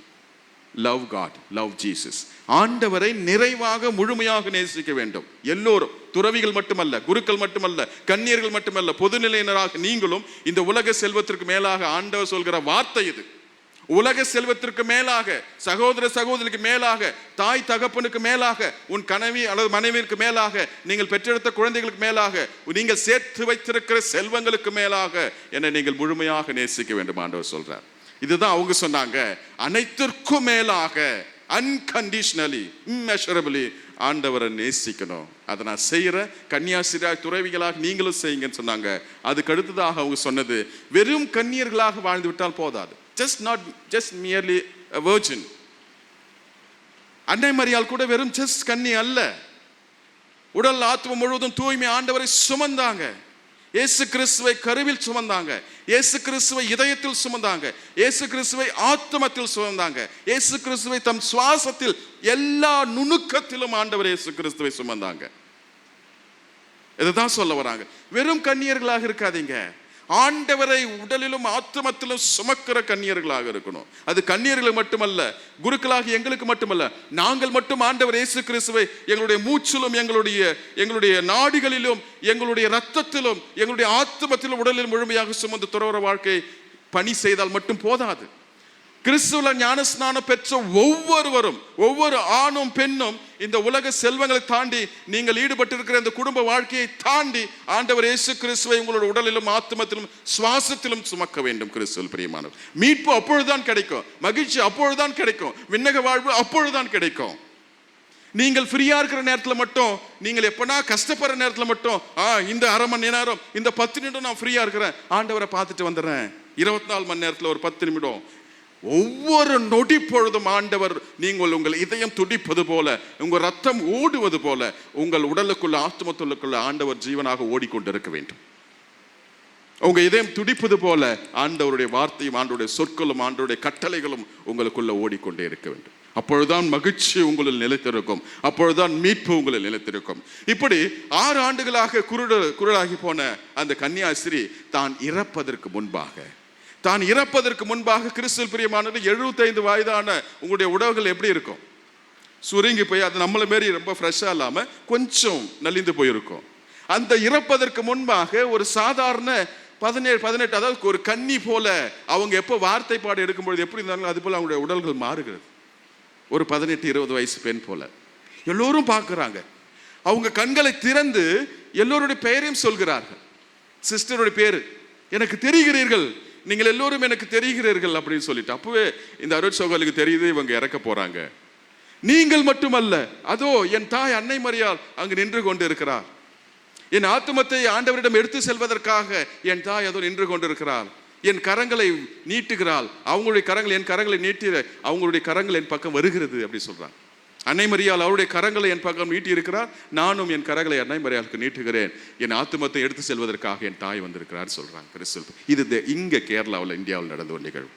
love God, love Jesus. ஆண்டவரை நிறைவாக முழுமையாக நேசிக்க வேண்டும். எல்லோரும், துறவிகள் மட்டுமல்ல, குருக்கள் மட்டுமல்ல, கன்னியர்கள் மட்டுமல்ல, பொதுநிலையினராக நீங்களும் இந்த உலக செல்வத்திற்கு மேலாக ஆண்டவர் சொல்கிற வார்த்தை இது. உலக செல்வத்திற்கு மேலாக, சகோதர சகோதரிக்கு மேலாக, தாய் தகப்பனுக்கு மேலாக, உன் கனவி அல்லது மனைவிற்கு மேலாக, நீங்கள் பெற்றெடுத்த குழந்தைகளுக்கு மேலாக, நீங்கள் சேர்த்து வைத்திருக்கிற செல்வங்களுக்கு மேலாக என்னை நீங்கள் முழுமையாக நேசிக்க வேண்டும் ஆண்டவர் சொல்றார். இதுதான் அவங்க சொன்னாங்க, அனைத்திற்கும் மேலாக அன்கண்டிஷனலி இம்மெஷரபிளி ஆண்டவரை நேசிக்கணும். அதை நான் செய்கிற கன்னியாஸ்திரியாக துறவிகளாக நீங்களும் செய்யுங்கன்னு சொன்னாங்க. அதுக்கு அடுத்ததாக அவங்க சொன்னது, வெறும் கன்னியர்களாக வாழ்ந்து விட்டால் போதாது. just merely a virgin. அன்னை மரியாள் கூட வெறும் ஜஸ்ட் கன்னி அல்ல, உடல் ஆத்ம முழுவதும் தூய்மை ஆண்டவரை சுமந்தாங்க. இயேசு கிறிஸ்துவை கருவில் சுமந்தாங்க, இயேசு கிறிஸ்துவை இதயத்தில் சுமந்தாங்க, இயேசு கிறிஸ்துவை ஆத்மத்தில் சுமந்தாங்க, இயேசு கிறிஸ்துவை தம் சுவாசத்தில் எல்லா நுணுக்கத்திலும் ஆண்டவர் இயேசு கிறிஸ்துவை சுமந்தாங்க. இதுதான் சொல்ல வராங்க. வெறும் கன்னியர்களாக இருக்காதீங்க, ஆண்டவரை உடலிலும் ஆத்மத்திலும் சுமக்கிற கன்னியர்களாக இருக்கணும். அது கன்னியர்கள் மட்டுமல்ல, குருக்களாக எங்களுக்கு மட்டுமல்ல, நாங்கள் மட்டும் ஆண்டவர் இயேசு கிறிஸ்துவை எங்களுடைய மூச்சிலும் எங்களுடைய நாடிகளிலும் எங்களுடைய ரத்தத்திலும் எங்களுடைய ஆத்மத்திலும் உடலில் முழுமையாக சுமந்து துறவற வாழ்க்கை பணி செய்தால் மட்டும் போதாது. கிறிஸ்துவ ஞானஸ்நானம் பெற்ற ஒவ்வொருவரும், ஒவ்வொரு ஆணும் பெண்ணும் இந்த உலக செல்வங்களை தாண்டி, நீங்கள் ஈடுபட்டிருக்கிற இந்த குடும்ப வாழ்க்கையை தாண்டி ஆண்டவர் இயேசு கிறிஸ்துவை உங்களோட உடலிலும் ஆத்மத்திலும் சுவாசத்திலும் சுமக்க வேண்டும். கிறிஸ்துவில் பிரியமானவர், மீட்பு அப்பொழுதுதான் கிடைக்கும், மகிழ்ச்சி அப்பொழுதுதான் கிடைக்கும், விண்ணக வாழ்வு அப்பொழுதுதான் கிடைக்கும். நீங்கள் ஃப்ரீயா இருக்கிற நேரத்துல மட்டும், நீங்கள் எப்பனா கஷ்டப்படுற நேரத்துல மட்டும், இந்த அரை மணி நேரம், இந்த 10 நிமிடம் நான் ஃப்ரீயா இருக்கிறேன், ஆண்டவரை பார்த்துட்டு வந்துடுறேன். 24 மணி நேரத்துல ஒரு 10 நிமிடம். ஒவ்வொரு நொடி பொழுதும் ஆண்டவர், நீங்கள் உங்கள் இதயம் துடிப்பது போல, உங்கள் ரத்தம் ஓடுவது போல, உங்கள் உடலுக்குள்ள ஆத்மத்துக்குள்ள ஆண்டவர் ஜீவனாக ஓடிக்கொண்டிருக்க வேண்டும். உங்க இதயம் துடிப்பது போல ஆண்டவருடைய வார்த்தையும் ஆண்டவருடைய சொற்களும் ஆண்டவருடைய கட்டளைகளும் உங்களுக்குள்ள ஓடிக்கொண்டே இருக்க வேண்டும். அப்பொழுதுதான் மகிழ்ச்சி உங்களில் நிலைத்திருக்கும், அப்பொழுதுதான் மீட்பு உங்களில் நிலைத்திருக்கும். இப்படி 6 ஆண்டுகளாக குருடாகி போன அந்த கன்னியாஸ்திரி தான் இறப்பதற்கு முன்பாக கிறிஸ்துவில் பிரியமானது 75 வயதான உங்களுடைய உடல்கள் எப்படி இருக்கும்? சுருங்கி போய், அது நம்மள மாரி ரொம்ப ஃப்ரெஷ்ஷா இல்லாம கொஞ்சம் நலிந்து போயிருக்கும். அந்த இறப்பதற்கு முன்பாக ஒரு சாதாரண 17-18, அதாவது ஒரு கன்னி போல அவங்க எப்போ வார்த்தை பாடு எடுக்கும்பொழுது எப்படி இருந்தாலும் அது போல அவங்களுடைய உடல்கள் மாறுகிறது. ஒரு 18-20 வயசு பெண் போல எல்லோரும் பார்க்குறாங்க. அவங்க கண்களை திறந்து எல்லோருடைய பெயரையும் சொல்கிறார்கள். சிஸ்டருடைய பேரு, எனக்கு தெரிகிறீர்கள், நீங்கள் எல்லோரும் எனக்கு தெரிகிறீர்கள் அப்படின்னு சொல்லிட்டு, அப்பவே இந்த அருட்சகோதரிக்கு தெரியுது இவங்க இறக்க போறாங்க. நீங்கள் மட்டுமல்ல, அதோ என் தாய் அன்னை மரியாள் அங்கு நின்று கொண்டு இருக்கிறார். என் ஆத்துமத்தை ஆண்டவரிடம் எடுத்து செல்வதற்காக என் தாய் அதோ நின்று கொண்டிருக்கிறாள். என் கரங்களை நீட்டுகிறாள். அவங்களுடைய கரங்கள் என் கரங்களை நீட்டி, அவங்களுடைய கரங்கள் என் பக்கம் வருகிறது அப்படி சொல்றாங்க. அன்னை மரியாள் அவருடைய கரங்களை என் பக்கம் நீட்டி இருக்கிறார். நானும் என் கரங்களை அன்னை மரியாளுக்கு நீட்டுகிறேன். என் ஆத்துமத்தை எடுத்து செல்வதற்காக என் தாய் வந்திருக்கிறார் சொல்றாங்க கிறிஸ்து. இது இங்க கேரளாவில், இந்தியாவில் நடந்த ஒரு நிகழ்வு.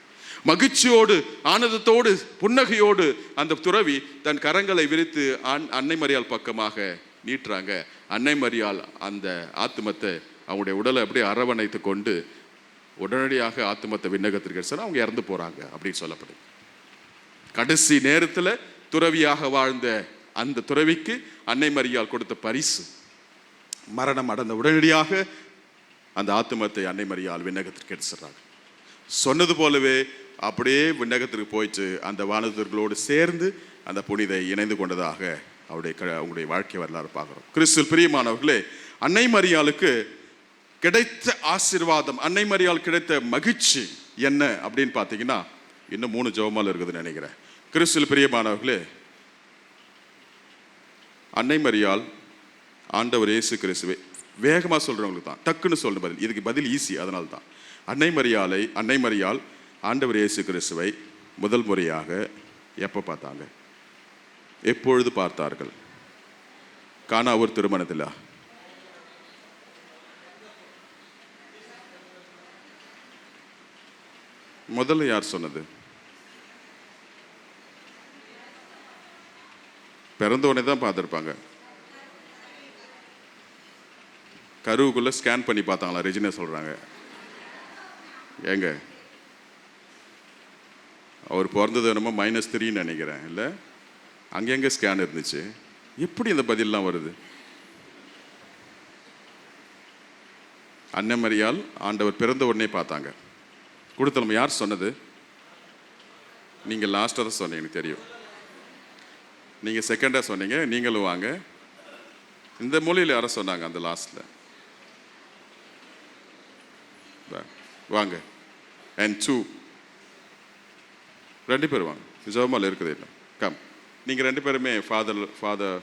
மகிழ்ச்சியோடு, ஆனந்தத்தோடு, புன்னகையோடு அந்த துறவி தன் கரங்களை விரித்து அன்னை மரியாள் பக்கமாக நீட்டுறாங்க. அன்னை மரியாள் அந்த ஆத்துமத்தை, அவங்களுடைய உடலை அப்படியே அரவணைத்து கொண்டு உடனடியாக ஆத்துமத்தை விண்ணகத்திற்கு சொன்னா அவங்க இறந்து போறாங்க அப்படின்னு சொல்லப்படுது. கடைசி நேரத்தில் துறவியாக வாழ்ந்த அந்த துறவிக்கு அன்னை மரியாள் கொடுத்த பரிசு, மரணம் அடைந்த உடனடியாக அந்த ஆத்துமத்தை அன்னை மரியாள் விண்ணகத்திற்கு எடுத்துறாங்க. சொன்னது போலவே அப்படியே விண்ணகத்திற்கு போயிட்டு அந்த வானதூதர்களோடு சேர்ந்து அந்த புனிதை இணைந்து கொண்டதாக அவங்களுடைய வாழ்க்கை வரலாறு பார்க்கிறோம். கிறிஸ்துவில் பிரியமானவர்களே, அன்னை மரியாளுக்கு கிடைத்த ஆசீர்வாதம், அன்னை மரியாள் கிடைத்த மகிழ்ச்சி என்ன அப்படின்னு பார்த்தீங்கன்னா, இன்னும் 3 ஜெபமாலை இருக்குதுன்னு நினைக்கிறேன். கிறிஸ்துவில் பிரியமானவர்களே, அன்னை மரியாள் ஆண்டவர் இயேசு கிறிஸ்துவை, வேகமாக சொல்றவங்களுக்கு தான் டக்குன்னு சொல்ற பதில், இதுக்கு பதில் ஈஸி, அதனால தான். அன்னை மரியாள் ஆண்டவர் இயேசு கிறிஸ்துவை முதல் முறையாக எப்போ பார்த்தாங்க? எப்பொழுது பார்த்தார்கள்? கானா ஒரு திருமணத்தில். முதல்ல யார் சொன்னது? பிறந்தவனே தான் பார்த்துருப்பாங்க. கருவுக்குள்ள ஸ்கேன் பண்ணி பார்த்தாங்களா? ரெஜினா சொல்றாங்க. ஏங்க, அவர் பிறந்தது என்னமோ -3 நினைக்கிறேன், இல்லை அங்கெங்கே ஸ்கேன் இருந்துச்சு. எப்படி இந்த பதிலெலாம் வருது? அன்னை மரியாள் ஆண்டவர் பிறந்த உடனே பார்த்தாங்க. கொடுத்தலம் யார் சொன்னது? நீங்கள் லாஸ்ட்டாக தான் சொன்னீங்க, எனக்கு தெரியும். நீங்கள் செகண்டாக சொன்னீங்க. நீங்களும் வாங்க. இந்த மொழியில் யாரும் சொன்னாங்க அந்த லாஸ்ட்டில்? வாங்க. அண்ட் 2 2 பேர் வாங்க. ஜெபமாலை இருக்குது இல்லை? கம். நீங்கள் 2 பேருமே ஃபாதர்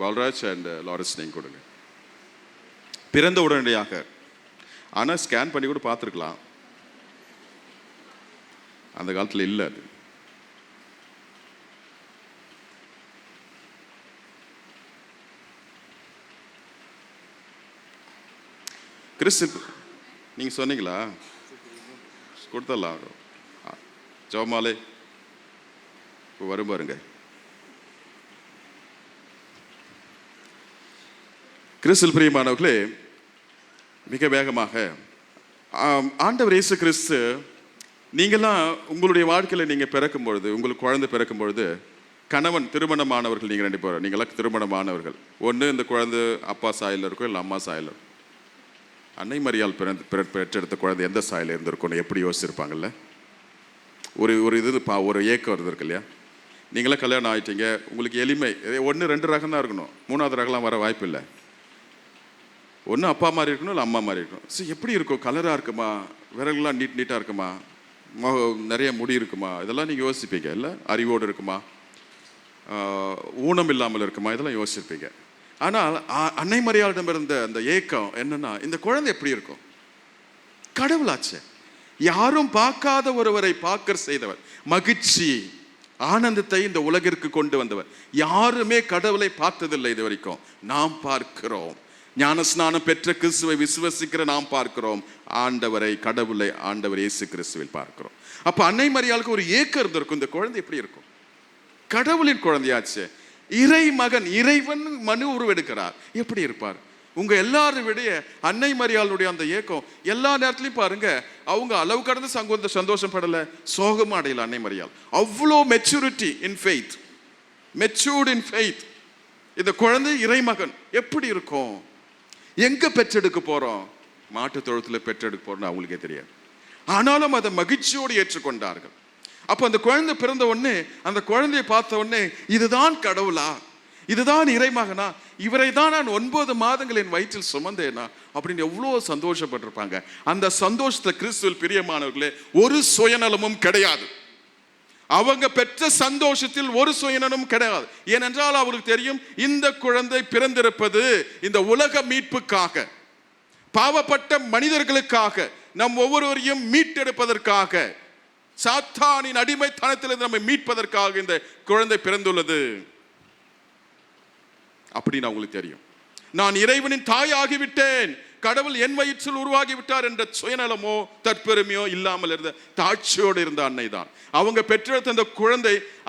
பால்ராஜ் அண்ட் லாரன்ஸ் நீங்கள் கொடுங்க. பிறந்த உடனடியாக, ஆனால் ஸ்கேன் பண்ணி கூட பார்த்துருக்கலாம், அந்த காலத்தில் இல்லை அது. கிறிஸ்து நீங்கள் சொன்னீங்களா? கொடுத்துடலாம். ஜெபமாலை இப்போ வரும் பாருங்க. கிறிஸ்துவில் பிரியமானவர்களே, மிக வேகமாக ஆண்டவர் இயேசு கிறிஸ்து, நீங்கள்லாம் உங்களுடைய வாழ்க்கையில் நீங்கள் பிறக்கும் பொழுது, உங்களுக்கு குழந்தை பிறக்கும் பொழுது, கணவன் திருமணமானவர்கள் நீங்கள் 2 பேரும், நீங்களாம் திருமணமானவர்கள். ஒன்று இந்த குழந்தை அப்பா சாயலில் இருக்கும், இல்லை அம்மா சாயலில் இருக்கும். அன்னை மரியாள் பெற்றெடுத்த குழந்தை எந்த சாயலில் இருந்திருக்கும்னு எப்படி யோசிச்சிருப்பாங்கல்ல? ஒரு ஏக்கம் இருந்திருக்கு இல்லையா? நீங்களாம் கல்யாணம் ஆகிட்டீங்க, உங்களுக்கு எளிமை 1-2 ரகம் தான் இருக்கணும், 3வது ரகம்லாம் வர வாய்ப்பு இல்லை. ஒன்று அப்பா மாதிரி இருக்கணும், இல்லை அம்மா மாதிரி இருக்கணும். சரி, எப்படி இருக்கும்? கலராக இருக்குமா? விரல்கள்லாம் நீட்டாக இருக்குமா? நிறைய முடி இருக்குமா? இதெல்லாம் நீங்கள் யோசிப்பீங்க இல்லை? அறிவோடு இருக்குமா? ஊனம் இல்லாமல் இருக்குமா, இதெல்லாம் யோசிச்சிருப்பீங்க. ஆனால் அன்னை மரியாளிடம் இருந்த அந்த ஏக்கம் என்னன்னா, இந்த குழந்தை எப்படி இருக்கும்? கடவுளாச்சே, யாரும் பார்க்காத ஒருவரை பார்க்க செய்தவர், மகிழ்ச்சி ஆனந்தத்தை இந்த உலகிற்கு கொண்டு வந்தவர். யாருமே கடவுளை பார்த்ததில்லை இது வரைக்கும், நாம் பார்க்கிறோம். ஞானஸ்நானம் பெற்ற கிறிஸ்துவை விசுவசிக்கிற நாம் பார்க்கிறோம், ஆண்டவரை, கடவுளை, ஆண்டவர் இயேசு கிறிஸ்துவில் பார்க்கிறோம். அப்ப அன்னை மரியாளுக்கு ஒரு ஏக்கம் இருந்திருக்கும், இந்த குழந்தை எப்படி இருக்கும்? கடவுளின் குழந்தையாச்சு, இறை மகன், இறைவன் மனு உருவெடுக்கிறார், எப்படி இருப்பார்? உங்க எல்லாரும் விட அன்னை மரியாளுடைய அந்த ஏக்கம் எல்லா நேரத்திலையும் பாருங்க, அவங்க அளவு கடந்து சந்தோஷம் படல, சோகமா அடையல. அன்னை மரியாள் அவ்வளோ மெச்சூரிட்டி இன் ஃபெய்த், மெச்சூர்ட் இன் ஃபெய்த். இந்த குழந்தை இறைமகன் எப்படி இருக்கும்? எங்க பெற்றெடுக்க போறோம்? மாட்டு தொழுத்துல பெற்றெடுக்க போறோம்னு அவங்களுக்கே தெரியாது. ஆனாலும் அதை மகிழ்ச்சியோடு ஏற்றுக்கொண்டார்கள். அப்ப அந்த குழந்தை பிறந்த உடனே, அந்த குழந்தையை பார்த்த உடனே, இதுதான் கடவுளா, இதுதான் இறைமகனா, இவரை தான் நான் 9 மாதங்கள் என் வயிற்றில் சுமந்தேனா அப்படின்னு எவ்வளோ சந்தோஷப்பட்டிருப்பாங்க. அந்த சந்தோஷத்தை கிறிஸ்துவில் பிரியமானவர்களே ஒரு சுயநலமும் கிடையாது. அவங்க பெற்ற சந்தோஷத்தில் ஒரு சுயநலமும் கிடையாது. ஏனென்றால் அவருக்கு தெரியும், இந்த குழந்தை பிறந்திருப்பது இந்த உலக மீட்புக்காக, பாவப்பட்ட மனிதர்களுக்காக, நம் ஒவ்வொருவரையும் மீட்டெடுப்பதற்காக, சாத்தானின் அடிமைத்தனத்திலிருந்து நம்மை மீட்பதற்காக இந்த குழந்தை பிறந்துள்ளது அப்படின்னு அவங்களுக்கு தெரியும். நான் இறைவனின் தாயாகிவிட்டேன், கடவுள் என் வயிற்றில் உருவாகி விட்டார் என்ற சுயநலமோ தற்பெருமையோ இல்லாமல் இருந்த தாட்சியோடு இருந்த அன்னை தான். அவங்க பெற்றெடுத்த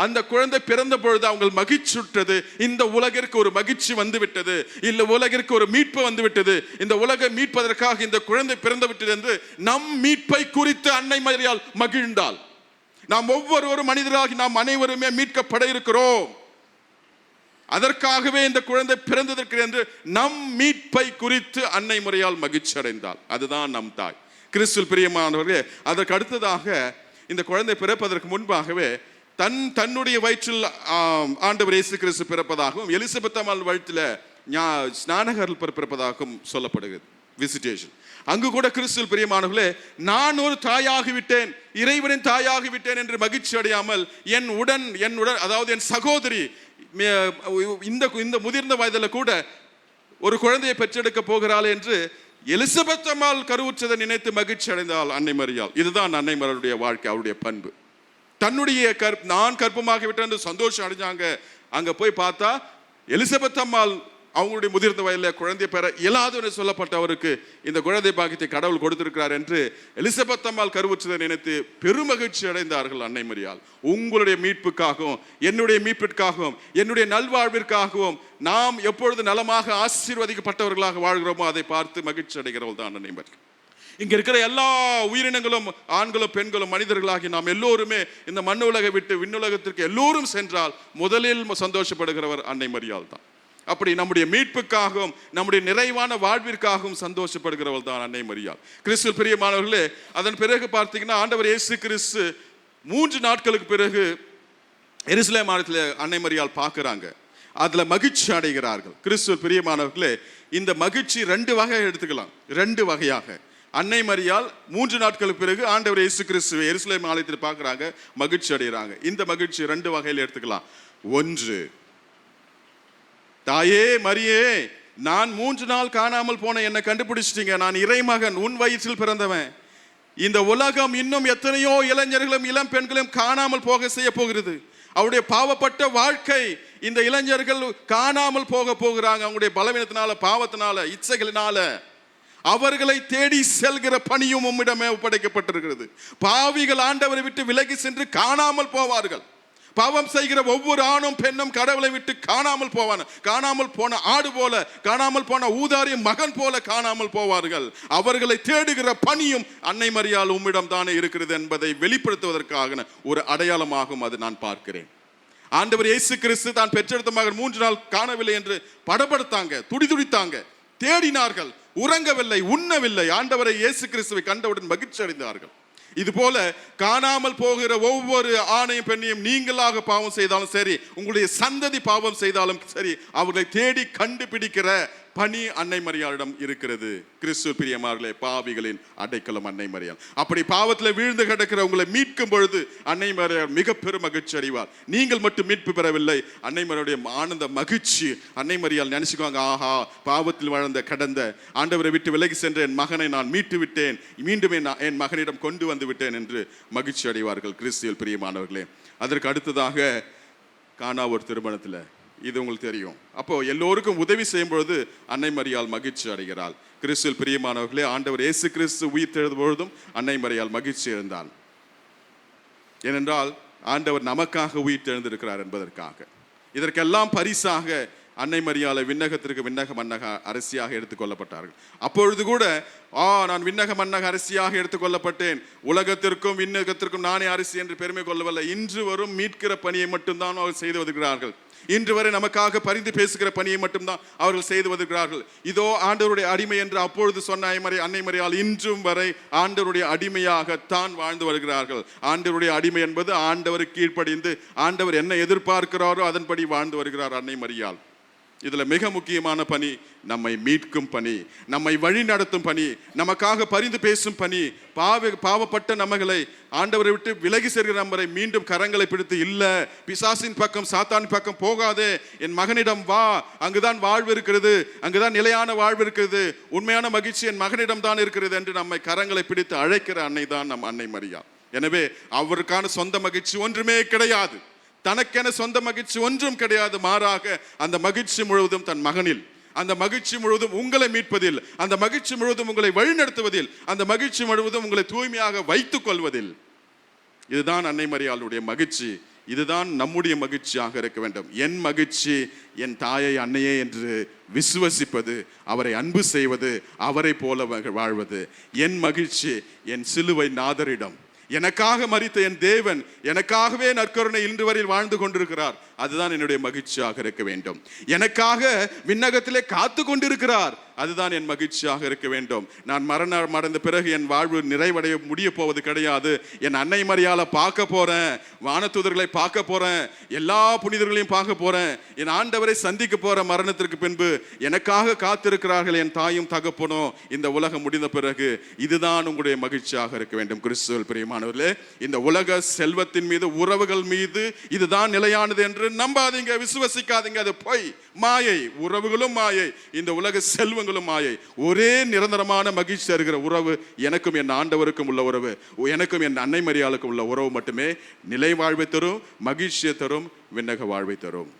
அந்த குழந்தை பிறந்த பொழுது அவங்க மகிழ்ச்சியுற்றது. இந்த உலகிற்கு ஒரு மகிழ்ச்சி வந்து விட்டது, இல்ல உலகிற்கு ஒரு மீட்பு வந்து விட்டது, இந்த உலகை மீட்பதற்காக இந்த குழந்தை பிறந்து விட்டது என்று நம் மீட்பை குறித்து அன்னை மரியாள் மகிழ்ந்தாள். நாம் ஒவ்வொரு மனிதராகி நாம் அனைவருமே மீட்கப்பட இருக்கிறோம், அதற்காகவே இந்த குழந்தை பிறந்ததற்கு என்று நம் மீட்பை குறித்து அன்னை மரியாள் மகிழ்ச்சி அடைந்தாள். அதுதான் நம் தாய். கிறிஸ்துவில் பிரியமானவர்களே, அதற்கு அடுத்ததாக இந்த குழந்தை பிறப்பதற்கு முன்பாகவே தன்னுடைய வயிற்றில் ஆண்டவர் இயேசு கிறிஸ்து பிறப்பதாகவும், எலிசபெத் அம்மாள் வயிற்றில் ஸ்நானகர்கள் பிறப்பதாகவும் சொல்லப்படுகிறது. விசிட்டேஷன் அங்கு கூட கிறிஸ்துவில் பிரியமானவர்களே, நான் ஒரு தாயாகிவிட்டேன், இறைவனின் தாயாகிவிட்டேன் என்று மகிழ்ச்சி அடையாமல், என் உடன் அதாவது என் சகோதரி இந்த முதிர்ந்த வயதில் கூட ஒரு குழந்தையை பெற்றெடுக்க போகிறாள் என்று எலிசபெத் அம்மாள் கருவுற்றதை நினைத்து மகிழ்ச்சி அடைந்தாள் அன்னை மரியாள். இதுதான் அன்னை மரியாளுடைய வாழ்க்கை, அவருடைய பண்பு. தன்னுடைய நான் கற்பமாகிவிட்டேன் என்று சந்தோஷம் அடைஞ்சாங்க. அங்க போய் பார்த்தா எலிசபெத் அம்மாள் அவங்களுடைய முதிர்ந்த வயதில் குழந்தை பெற இயலாது சொல்லப்பட்டவருக்கு இந்த குழந்தை பாக்கியத்தை கடவுள் கொடுத்திருக்கிறார் என்று எலிசபெத் அம்மாள் கருவுற்றதை நினைத்து பெருமகிழ்ச்சி அடைந்தார்கள் அன்னை மரியாள். உங்களுடைய மீட்புக்காகவும், என்னுடைய மீட்பிற்காகவும், என்னுடைய நல்வாழ்விற்காகவும் நாம் எப்பொழுது நலமாக ஆசீர்வதிக்கப்பட்டவர்களாக வாழ்கிறோமோ அதை பார்த்து மகிழ்ச்சி அடைகிறவள் தான் அன்னை மரியாள். இங்க இருக்கிற எல்லா உயிரினங்களும், ஆண்களும் பெண்களும், மனிதர்களாகி நாம் எல்லோருமே இந்த மண்ணுலகை விட்டு விண்ணுலகத்திற்கு எல்லோரும் சென்றால் முதலில் சந்தோஷப்படுகிறவர் அன்னை மரியாள் தான். அப்படி நம்முடைய மீட்புக்காகவும் நம்முடைய நிறைவான வாழ்விற்காகவும் சந்தோஷப்படுகிறவள் தான் அன்னை மரியாள். கிறிஸ்துவில் பிரியமானவர்களே, அதன் பிறகு பார்த்தீங்கன்னா ஆண்டவர் இயேசு கிறிஸ்து 3 நாட்களுக்கு பிறகு எருசலேம் மாநிலத்தில் அன்னை மரியாள் பார்க்குறாங்க. அதுல மகிழ்ச்சி அடைகிறார்கள். கிறிஸ்துவில் பிரியமானவர்களே, இந்த மகிழ்ச்சி 2 வகை எடுத்துக்கலாம். 2 வகையாக அன்னை மரியாள் 3 நாட்களுக்கு பிறகு ஆண்டவர் இயேசு கிறிஸ்துவை எருசலேம் ஆலயத்தில் பார்க்குறாங்க, மகிழ்ச்சி அடைகிறாங்க. இந்த மகிழ்ச்சி 2 வகையில் எடுத்துக்கலாம். ஒன்று, தாயே மரியே, நான் 3 நாள் காணாமல் போன என்னை கண்டுபிடிச்சிட்டீங்க, நான் இறைமகன், உன் வயிற்றில் பிறந்தவன். இந்த உலகம் இன்னும் எத்தனையோ இளைஞர்களும் இளம் பெண்களையும் காணாமல் போக செய்ய போகிறது. அவருடைய பாவப்பட்ட வாழ்க்கை இந்த இளைஞர்கள் காணாமல் போகிறாங்க. அவங்களுடைய பலவீனத்தினால, பாவத்தினால, இச்சைகளினால அவர்களை தேடி செல்கிற பணியும் உம்மிடமே ஒப்படைக்கப்பட்டிருக்கிறது. பாவிகள் ஆண்டவரை விட்டு விலகி சென்று காணாமல் போவார்கள். பாவம் செய்கிற ஒவ்வொரு ஆணும் பெண்ணும் கடவுளை விட்டு காணாமல் போவான, காணாமல் போன ஆடு போல, காணாமல் போன ஊதாரி மகன் போல காணாமல் போவார்கள். அவர்களை தேடுகிற பணியும் அன்னை மரியாள் உம்மிடம் தானே இருக்கிறது என்பதை வெளிப்படுத்துவதற்காக ஒரு அடையாளமாகும் அது நான் பார்க்கிறேன். ஆண்டவர் இயேசு கிறிஸ்து தான் பெற்றெடுத்த மகன் 3 நாள் காணவில்லை என்று படபடுத்தாங்க, துடித்தாங்க, தேடினார்கள், உறங்கவில்லை, உண்ணவில்லை. ஆண்டவரை இயேசு கிறிஸ்துவை கண்டவுடன் மகிழ்ச்சி அடைந்தார்கள். இது போல காணாமல் போகிற ஒவ்வொரு ஆணையும் பெண்ணையும் நீங்களாக பாவம் செய்தாலும் சரி, உங்களுடைய சந்ததி பாவம் செய்தாலும் சரி, அவர்களை தேடி கண்டுபிடிக்கிற பணி அன்னை மரியாளிடம் இருக்கிறது. கிறிஸ்து பிரியமார்களே, பாவிகளின் அடைக்கலம் அன்னை மரியாள். அப்படி பாவத்தில் வீழ்ந்து கிடக்கிறவங்களை மீட்கும் பொழுது அன்னை மரியாள் மிக பெரும் மகிழ்ச்சி அடைவார். நீங்கள் மட்டும் மீட்பு பெறவில்லை, அன்னை மரியாளுடைய ஆனந்த மகிழ்ச்சி. அன்னை மரியாள் நினைச்சுக்குவாங்க, ஆஹா, பாவத்தில் வாழ்ந்த கடந்த ஆண்டவரை விட்டு விலகி சென்ற என் மகனை நான் மீட்டு விட்டேன், மீண்டும் என் மகனிடம் கொண்டு வந்து விட்டேன் என்று மகிழ்ச்சி அடைவார்கள். கிறிஸ்துவில் பிரியமானவர்களே, அதற்கு அடுத்ததாக கானா ஒரு திருமணத்தில், இது உங்களுக்கு தெரியும். அப்போ எல்லோருக்கும் உதவி செய்யும் பொழுது அன்னை மரியாள் மகிழ்ச்சி அடைகிறாள். கிறிஸ்துவில் பிரியமானவர்களே, ஆண்டவர் இயேசு கிறிஸ்து உயிர் தெழுந்த பொழுதும் அன்னை மரியாள் மகிழ்ச்சி இருந்தாள். ஏனென்றால் ஆண்டவர் நமக்காக உயிர் தெழுந்திருக்கிறார் என்பதற்காக. இதற்கெல்லாம் பரிசாக அன்னை மரியாளை விண்ணகத்திற்கு விண்ணக மன்னக அரசியாக எடுத்துக்கொள்ளப்பட்டார்கள். அப்பொழுது கூட நான் விண்ணக மன்னக அரசியாக எடுத்துக்கொள்ளப்பட்டேன், உலகத்திற்கும் விண்ணகத்திற்கும் நானே அரசி என்று பெருமை கொள்ளவில்லை. இன்று வரும் மீட்கிற பணியை மட்டும்தான் அவர்கள் செய்து வருகிறார்கள். இன்று வரை நமக்காக பரிந்து பேசுகிற பணியை மட்டும்தான் அவர்கள் செய்து வருகிறார்கள். இதோ ஆண்டவருடைய அடிமை என்று அப்பொழுது சொன்ன அன்னை மரியாள் இன்றும் வரை ஆண்டவருடைய அடிமையாகத்தான் வாழ்ந்து வருகிறார்கள். ஆண்டவருடைய அடிமை என்பது ஆண்டவருக்கு கீழ்ப்படிந்து ஆண்டவர் என்ன எதிர்பார்க்கிறாரோ அதன்படி வாழ்ந்து வருகிறார் அன்னை மரியாள். இதுல மிக முக்கியமான பணி நம்மை மீட்கும் பணி, நம்மை வழி நடத்தும் பணி, நமக்காக பரிந்து பேசும் பணி. பாவப்பட்ட நம்மகளை ஆண்டவரை விட்டு விலகி செல்கிற நம்மரை மீண்டும் கரங்களை பிடித்து, இல்ல பிசாசின் பக்கம் சாத்தான் பக்கம் போகாதே, என் மகனிடம் வா, அங்குதான் வாழ்வு இருக்கிறது, அங்குதான் நிலையான வாழ்வு இருக்கிறது, உண்மையான மகிழ்ச்சி என் மகனிடம் தான் இருக்கிறது என்று நம்மை கரங்களை பிடித்து அழைக்கிற அன்னை தான் நம் அன்னை மரியாள். எனவே அவருக்கான சொந்த மகிழ்ச்சி ஒன்றுமே கிடையாது, தனக்கென சொந்த மகிழ்ச்சி ஒன்றும் கிடையாது. மாறாக அந்த மகிழ்ச்சி முழுவதும் தன் மகனில், அந்த மகிழ்ச்சி முழுவதும் உங்களை மீட்பதில், அந்த மகிழ்ச்சி முழுவதும் உங்களை வழிநடத்துவதில், அந்த மகிழ்ச்சி முழுவதும் உங்களை தூய்மையாக வைத்துக் கொள்வதில். இதுதான் அன்னை மரியாளுடைய மகிழ்ச்சி. இதுதான் நம்முடைய மகிழ்ச்சியாக இருக்க வேண்டும். என் மகிழ்ச்சி என் தாயை அன்னையே என்று விசுவசிப்பது, அவரை அன்பு செய்வது, அவரை போல வாழ்வது. என் மகிழ்ச்சி என் சிலுவை நாதரிடம், எனக்காக மரித்த என் தேவன் எனக்காகவே நற்கருணை இன்று வரையில் வாழ்ந்து கொண்டிருக்கிறார், அதுதான் என்னுடைய மகிழ்ச்சியாக இருக்க வேண்டும். எனக்காக விண்ணகத்திலே காத்து கொண்டிருக்கிறார், அதுதான் என் மகிழ்ச்சியாக இருக்க வேண்டும். நான் மரணம் அடைந்த பிறகு என் வாழ்வு நிறைவடைய முடிய போவது கிடையாது. என் அன்னை மரியாளை பார்க்க போறேன், வானதூதர்களை பார்க்க போறேன், எல்லா புனிதர்களையும் பார்க்க போறேன், என் ஆண்டவரை சந்திக்க போற மரணத்திற்கு பின்பு எனக்காக காத்திருக்கிறார்கள் என் தாயும் தகப்பனும் இந்த உலகம் முடிந்த பிறகு. இதுதான் உங்களுடைய மகிழ்ச்சியாக இருக்க வேண்டும். கிறிஸ்துவில் பிரியமானவர்களே, இந்த உலக செல்வத்தின் மீது, உறவுகள் மீது இதுதான் நிலையானது என்று நம்பாதீங்க, விசுவசிக்காதீங்க. அது பொய், மாயை. உறவுகளும் மாயை, இந்த உலக செல்வங்களும் மாயை. ஒரே நிரந்தரமான மகிழ்ச்சி தருகிற உறவு எனக்கும் என் ஆண்டவருக்கும் உள்ள உறவு, எனக்கும் என் அன்னை மரியாளுக்கும் உள்ள உறவு மட்டுமே நிலை வாழ்வை தரும், மகிழ்ச்சியை தரும், விண்ணக வாழ்வை தரும்.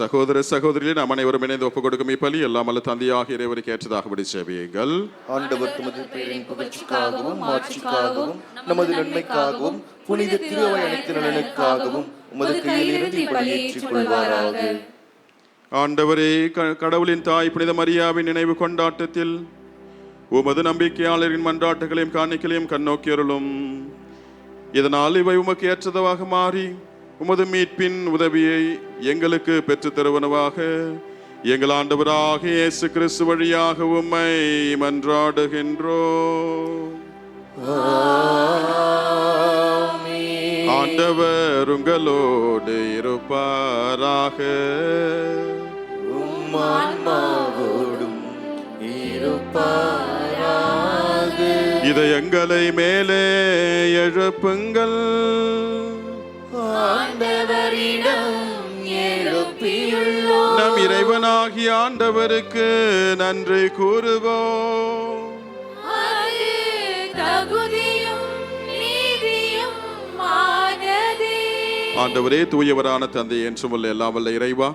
சகோதர சகோதரிகளே, நாம் அனைவரும் இணைந்து ஒப்புக் கொடுக்கும் இப்பலி எல்லாம் அல்ல தந்தையாக இறைவருக்கு ஏற்றதாகபடி சேவையுங்கள். ஆண்டவர் தமது பேரின் புகழ்ச்சிக்காகவும் மாட்சிக்காகவும் நமது நன்மைக்காகவும் புனித திருவை அனைத்து நலனுக்காகவும் உமது கையிலிருந்து இப்பலியை ஏற்றுக்கொள்வாராக. ஆண்டவரே, கடவுளின் தாய் புனித மரியாவின் நினைவு கொண்டாட்டத்தில் உமது நம்பிக்கையாளரின் மன்றாட்டுகளையும் காணிக்களையும் கண்ணோக்கியருளும். இதனால் இவை உமக்கு ஏற்றதாக மாறி உமது மீட்பின் உதவியை எங்களுக்கு பெற்றுத் தருவனவாக எங்கள் ஆண்டவராக இயேசு கிறிஸ்து வழியாக உம்மை மன்றாடுகின்றோம். ஆண்டவர் உங்களோடு இருப்பாராக. இதயங்களை மேலே எழுப்புங்கள். நம் இறைவனாகிய ஆண்டவருக்கு நன்றி கூறுவோம். ஆண்டவரே, தூயவரான தந்தை, என்றும் உள்ள எல்லாம் வல்ல இறைவா,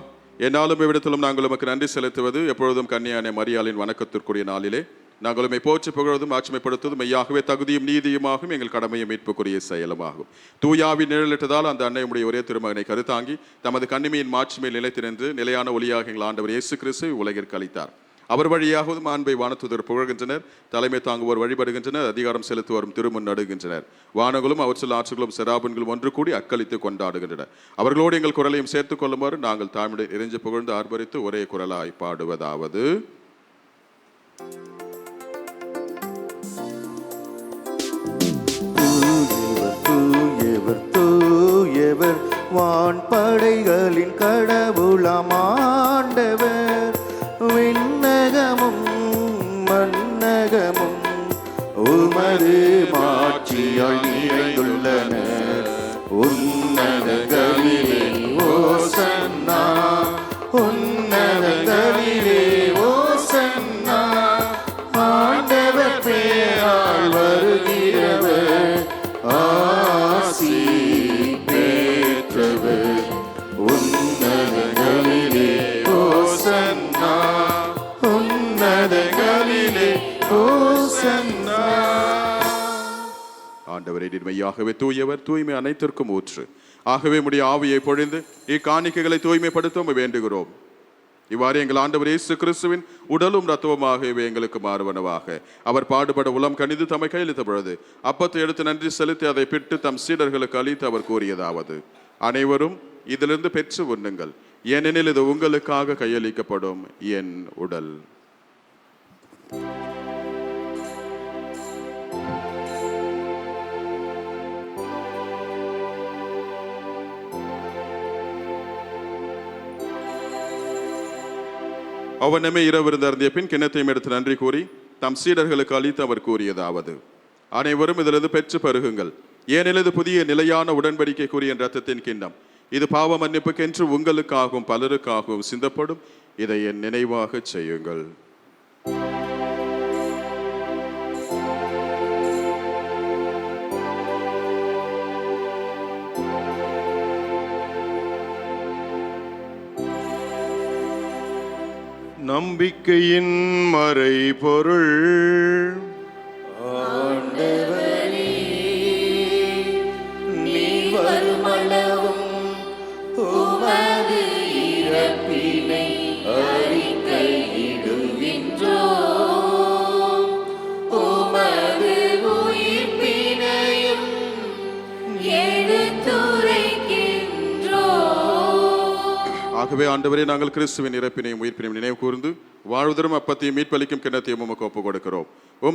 என்னாலும் இவ்விடத்திலும் நாங்கள் உமக்கு நன்றி செலுத்துவது எப்பொழுதும் கன்னியான மரியாளின் வணக்கத்திற்குரிய நாளிலே நாங்கள் உம்மை போற்றி புகழ்வதும் ஆட்சிமைப்படுத்துவதும் மெய்யாகவே தகுதியும் நீதியுமாகும் எங்கள் கடமையும் மீட்புக்குரிய செயலுமாகும். தூயாவின் நிழலிட்டதால் அந்த அன்னையுடைய ஒரே திருமகனை கருத்தாங்கி தமது கண்ணிமையின் மாட்சிமையில் நிலைத்திருந்து நிலையான ஒளியாக எங்கள் ஆண்டவர் இயேசு கிறிஸ்து உலகிற்கு அளித்தார். அவர் வழியாகவும் அன்பை வானத்துதர் புகழ்கின்றனர், தலைமை தாங்குவோர் வழிபடுகின்றனர், அதிகாரம் செலுத்துவோரும் திருமுன் நடுகின்றனர். வானங்களும் அவர் சொல் ஆற்றுகளும் செராபன்களும் ஒன்று கூடி அக்களித்து கொண்டாடுகின்றனர். அவர்களோடு எங்கள் குரலையும் சேர்த்துக் கொள்ளுமாறு நாங்கள் தாழ்மையை இறைஞ்சு புகழ்ந்து ஆர்ப்பரித்து ஒரே குரலாய் பாடுவதாவது: தூயவர் வான்படைகளின் கடவுளாம் ஆண்டவர், விண்ணகமும் மண்ணகமும் உமது மாட்சியால் நிறைந்துள்ளன. உன்னதங்களிலே ஓசன்னா, உன்னதங்களிலே ஓசன்னா. ஆண்டவர் பெயரால் வருகிறவர் ஆசி பெற்றவர். உன்னதங்களிலே ஓசன்னா, உன்னதங்களிலே ஓசன்னா. ஆண்டவரே, நீர் மெய்யாகவே தூயவர், தூய்மை அனைத்திற்கும் ஊற்று. ஆகவே உம்முடைய ஆவியை பொழிந்து இக்காணிக்கைகளை தூய்மைப்படுத்த வேண்டுகிறோம். இவ்வாறு எங்கள் ஆண்டவர் இயேசு கிறிஸ்துவின் உடலும் இரத்தமுமாகவே எங்களுக்கு மாறுவனவாக. அவர் பாடுபட உளம் கணிந்து தம்மை கையளித்த பொழுது அப்பத்தை எடுத்து நன்றி செலுத்தி அதை பிட்டு தம் சீடர்களுக்கு அளித்து அவர் கூறியதாவது: அனைவரும் இதிலிருந்து பெற்று உண்ணுங்கள், ஏனெனில் இது உங்களுக்காக கையளிக்கப்படும் என் உடல். அவர் நம்மை இரவிருந்து அருந்திய பின் கிண்ணத்தையும் எடுத்து நன்றி கூறி தம் சீடர்களுக்கு அளித்து அவர் கூறியதாவது: அனைவரும் இதிலிருந்து பெற்று பருகுங்கள், ஏனெனில் இது புதிய நிலையான உடன்படிக்கை கூறிய இரத்தத்தின் கிண்ணம். இது பாவ மன்னிப்புக்கென்று உங்களுக்காகவும் பலருக்காகவும் சிந்தப்படும். இதை என் நினைவாக செய்யுங்கள். நம்பிக்கையின் மறைபொருள். ஆண்டவரே, நீர் வருமளவும் உமது இறப்பினை அறிக்கையிடுகின்றோம், உமது உயிர்ப்பினையும் எடுத்துரைக்கின்றோம். ஆகவே ஆண்டவரே, நாங்கள் கிறிஸ்துவின் இறப்பினையும் உயிர்ப்பினையும் நினைவு கூர்ந்து வாழ்வதரும் அப்பத்தையும் மீட்பளிக்கும் கிண்ணத்தையும் உமக்கு ஒப்புக் கொடுக்கிறோம்.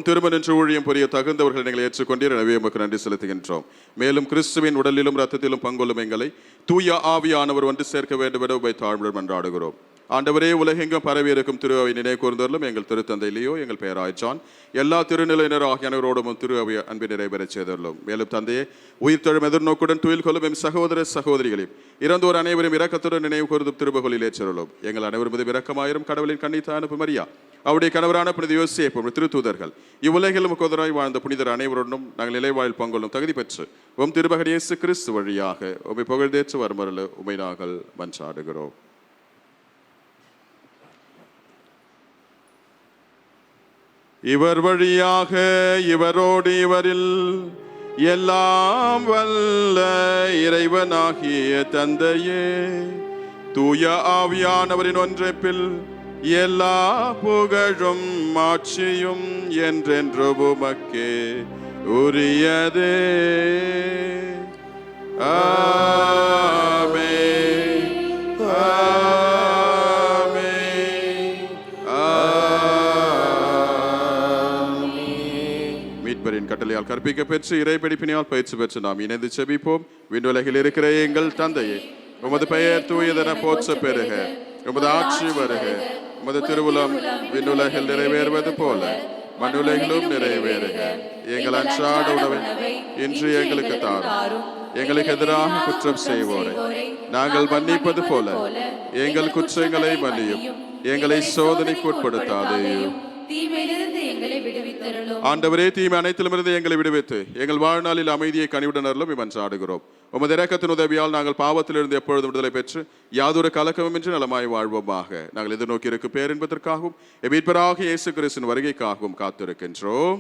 திரும்ப நின்று ஊழியம் புரிய தகுந்தவர்கள் எங்களை ஏற்றுக்கொண்டீர், எனவே உமக்கு நன்றி செலுத்துகின்றோம். மேலும் கிறிஸ்துவின் உடலிலும் இரத்தத்திலும் பங்கொள்ளும் எங்களை தூய ஆவியானவர் ஒன்று சேர்க்க வேண்டும் என உம்மை தாழ்வுடன் மன்றாடுகிறோம். ஆண்டவரே, உலகெங்கும் பரவி இருக்கும் திரு அவை நினைவு கூர்ந்தவர்களும் எங்கள் திருத்தந்தை லியோ, எங்கள் பெயராய் ஜான், எல்லா திருநிலையினர் ஆகிய அனைவரோடும் திரு அவை அன்பின் நிறைவேறச் செய்துள்ளோம். மேலும் தந்தையே, உயிர்த்தெழும் எதிர்நோக்குடன் துயில் கொள்ளும் எம் சகோதர சகோதரிகளையும் இறந்தோர் அனைவரும் இரக்கத்துடன் நினைவு கூர்ந்தும் திருபகலில் ஏற்றருளும். எங்கள் அனைவரும் மீது இரக்கமாயிரும் கடவுளின் கன்னித்தான மரியா, அவருடைய கணவரான புனித யோசேப்பு, திருத்தூதர்கள், இவ்வுலகிலும் கொதராய் வாழ்ந்த புனிதர் அனைவருடனும் நாங்கள் நிலைவாயில் பங்கொள்ளும் தகுதி பெற்று திருமகன் இயேசு கிறிஸ்து வழியாக உம்மை புகழ்ந்தேற்று வருமருள உம்மை நாங்கள் மன்றாடுகிறோம். இவர் வழியாக இவரோடு இவரில் எல்லாம் வல்ல இறைவனாகிய தந்தையே, தூய ஆவியானவரின் ஒன்றைப்பில் எல்லா புகழும் மாட்சியும் என்றென்று உமக்கே உரியதே. ஆமென். ஆமென். ஆமென். மீட்பரின் கட்டளையால் கற்பிக்க பெற்று இறைப்படிப்பினால் பயிற்சி பெற்று நாம் இணைந்து செபிப்போம். விண்ணுலகில் இருக்கிற எங்கள் தந்தையே, உமது பெயர் தூயதென போற்ற பெறுக. உமது ஆட்சி வருக. உமது திருவுளம் விண்ணுலகில் நிறைவேறுவது போல மண்ணுலகிலும் நிறைவேறுக. எங்கள் அன்றாட உணவை இன்று எங்களுக்கு தாரும். எங்களுக்கு எதிராக குற்றம் செய்வோரை நாங்கள் மன்னிப்பது போல எங்கள் குற்றங்களை மன்னியும். எங்களை சோதனைக்கு உட்படுத்தாதேயும். ஆண்டவரே, தீமை அனைத்திலுமிருந்து எங்களை விடுவித்து எங்கள் வாழ்நாளில் அமைதியை கனிவுடன் அருளும் மன்றாடுகிறோம். உமது இரக்கத்தின் உதவியால் நாங்கள் பாவத்திலிருந்து எப்பொழுதும் விடுதலை பெற்று யாதொரு கலக்கமின்றி நலமாய் வாழ்வோமாக. நாங்கள் எதிர்நோக்கி இருக்கும் பேரின்பதற்காகவும் மீட்பராகிய இயேசு கிறிஸ்துவின் வருகைக்காகவும் காத்திருக்கின்றோம்.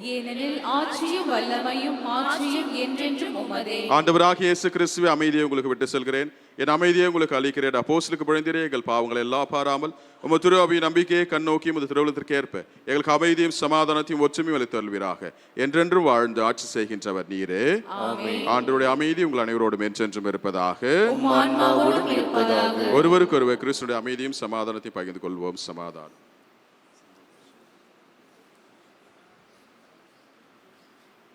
ஆண்டவராகிய இயேசு கிறிஸ்துவே, அமைதியை உங்களுக்கு விட்டு செல்கிறேன், என் அமைதியை உங்களுக்கு அளிக்கிறேன். அப்போஸ்தலருக்கு பொழிந்தீரே, எங்கள் பாவங்களை எல்லாம் பாராமல் உமது திரு அவை நம்பிக்கையை கண்ணோக்கி உமது திருவுளத்திற்கு ஏற்ப எங்களுக்கு அமைதியும் சமாதானத்தையும் ஒற்றுமையும் அளித்தருள்வீராக. என்றென்று வாழ்ந்து ஆட்சி செய்கின்றவர் நீரே. ஆண்டவருடைய அமைதி உங்கள் அனைவரோடும் என்றென்றும் இருப்பதாக. ஒருவருக்கொருவர் கிறிஸ்துடைய அமைதியும் சமாதானத்தையும் பகிர்ந்து கொள்வோம். சமாதானம்.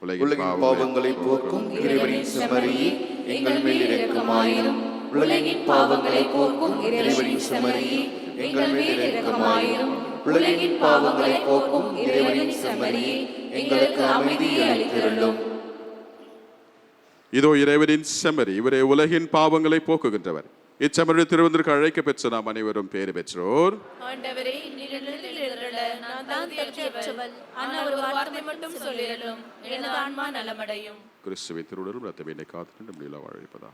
உலகின் பாவங்களை போக்கும் இறைவனின் செம்மறியே, எங்கள் மேல் இரக்கமாயிரும். உலகின் பாவங்களை போக்கும் இறைவனின் செம்மறியே, எங்கள் மேல் இரக்கமாயிரும். உலகின் பாவங்களை போக்கும் இறைவனின் செம்மறியே, எங்களுக்கு அமைதியை அளித்தருளும். இதோ இறைவனின் செம்மறி, இவரே உலகின் பாவங்களை போக்குகின்றவர். இச்செம்மறி திருவந்திற்கு அழைக்க பெற்ற நாம் அனைவரும் பேறு பெற்றோர். ஆண்டவரே, நீர் என்னிடத்தில் எழுந்தருள நான் தகுதியற்றவள். ஆனால் ஒரு வார்த்தை மட்டும் சொல்லிடலும், எனது ஆன்மா நலமடையும். கிறிஸ்துவை திருவுடலும் இரத்தமே என்னை காத்து நம்மள வாழிப்பதா.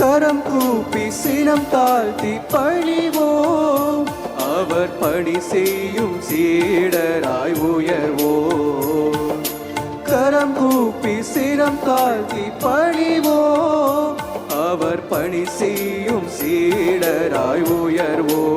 கரம் கூப்பி சினம் தாழ்த்தி பணிவோம், அவர் பணி செய்யும் சீடராய் உயர்வோம். கரம் கூப்பி சினம் தாழ்த்தி பணிவோம், அவர் பணி செய்யும் சீடராய் உயர்வோம்.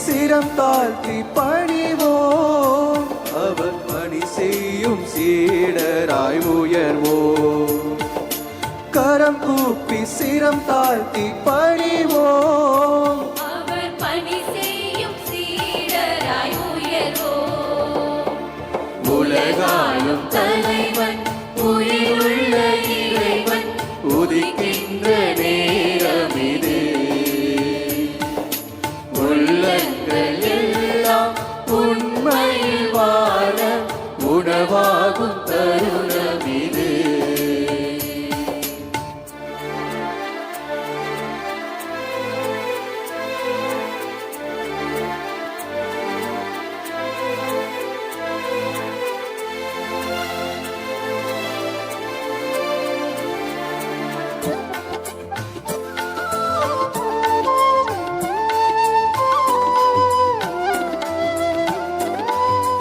சிரம் தாழ்த்தி பணிவோம் அவர் பணி செய்யும் சீடராய் உயர்வோம் கரம் கூப்பி சிரம் தாழ்த்தி பணிவோம் அவர் பணி செய்யும் சீடராய் உயர்வோம் உலகாலும் தலைவன் உயிருள்ள இறைவன் உதிக்கின்ற நேரம் இது உள்ளங்கள் எல்லாம் உண்மையில் வாழ உணவாகும் தருணம் இது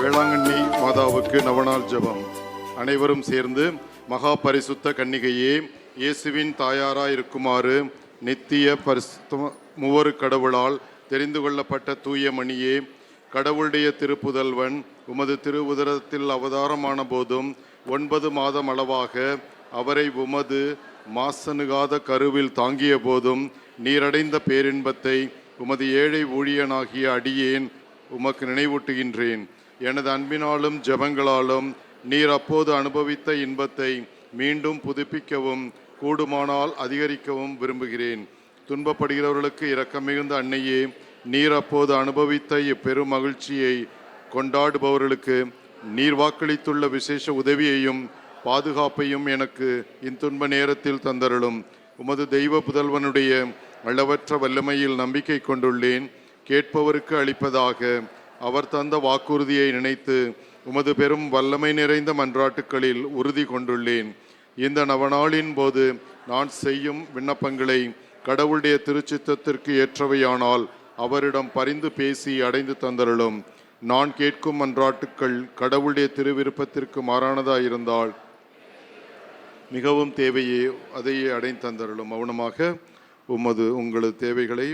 வேளாங்கண்ணி மாதாவுக்கு நவநாள் ஜெபம். அனைவரும் சேர்ந்து மகா பரிசுத்த கன்னிகையே, இயேசுவின் தாயாராய் இருக்குமாறு நித்திய பரிசுத்த மூவரு கடவுளால் தெரிந்து கொள்ளப்பட்ட தூய மணியே, கடவுளுடைய திருப்புதல்வன் உமது திருவுதரத்தில் அவதாரமான போதும் 9 மாதம் அளவாக அவரை உமது மாசணுகாத கருவில் தாங்கிய போதும் நீரடைந்த பேரின்பத்தை உமது ஏழை ஊழியனாகிய அடியேன் உமக்கு நினைவூட்டுகின்றேன். எனது அன்பினாலும் ஜெபங்களாலும் நீர் அப்போது அனுபவித்த இன்பத்தை மீண்டும் புதுப்பிக்கவும் கூடுமானால் அதிகரிக்கவும் விரும்புகிறேன். துன்பப்படுகிறவர்களுக்கு இரக்கம் மிகுந்த அன்னையே, நீர் அப்போது அனுபவித்த இப்பெரும் மகிழ்ச்சியை கொண்டாடுபவர்களுக்கு நீர் வாக்களித்துள்ள விசேஷ உதவியையும் பாதுகாப்பையும் எனக்கு இத்துன்ப நேரத்தில் தந்தருளும். உமது தெய்வ புதல்வனுடைய அளவற்ற வல்லமையில் நம்பிக்கை கொண்டுள்ளேன். கேட்பவருக்கு அளிப்பதாக அவர் தந்த வாக்குறுதியை நினைத்து உமது பெரும் வல்லமை நிறைந்த மன்றாட்டுக்களில் உறுதி கொண்டுள்ளேன். இந்த நவநாளின் போது நான் செய்யும் விண்ணப்பங்களை கடவுளுடைய திருச்சித்தத்திற்கு ஏற்றவையானால் அவரிடம் பரிந்து பேசி அடைந்து தந்தருளும். நான் கேட்கும் மன்றாட்டுக்கள் கடவுளுடைய திருவிருப்பத்திற்கு மாறானதாயிருந்தால் மிகவும் தேவையே அதையே அடைந்து தந்தருளும். மௌனமாக உங்களது தேவைகளை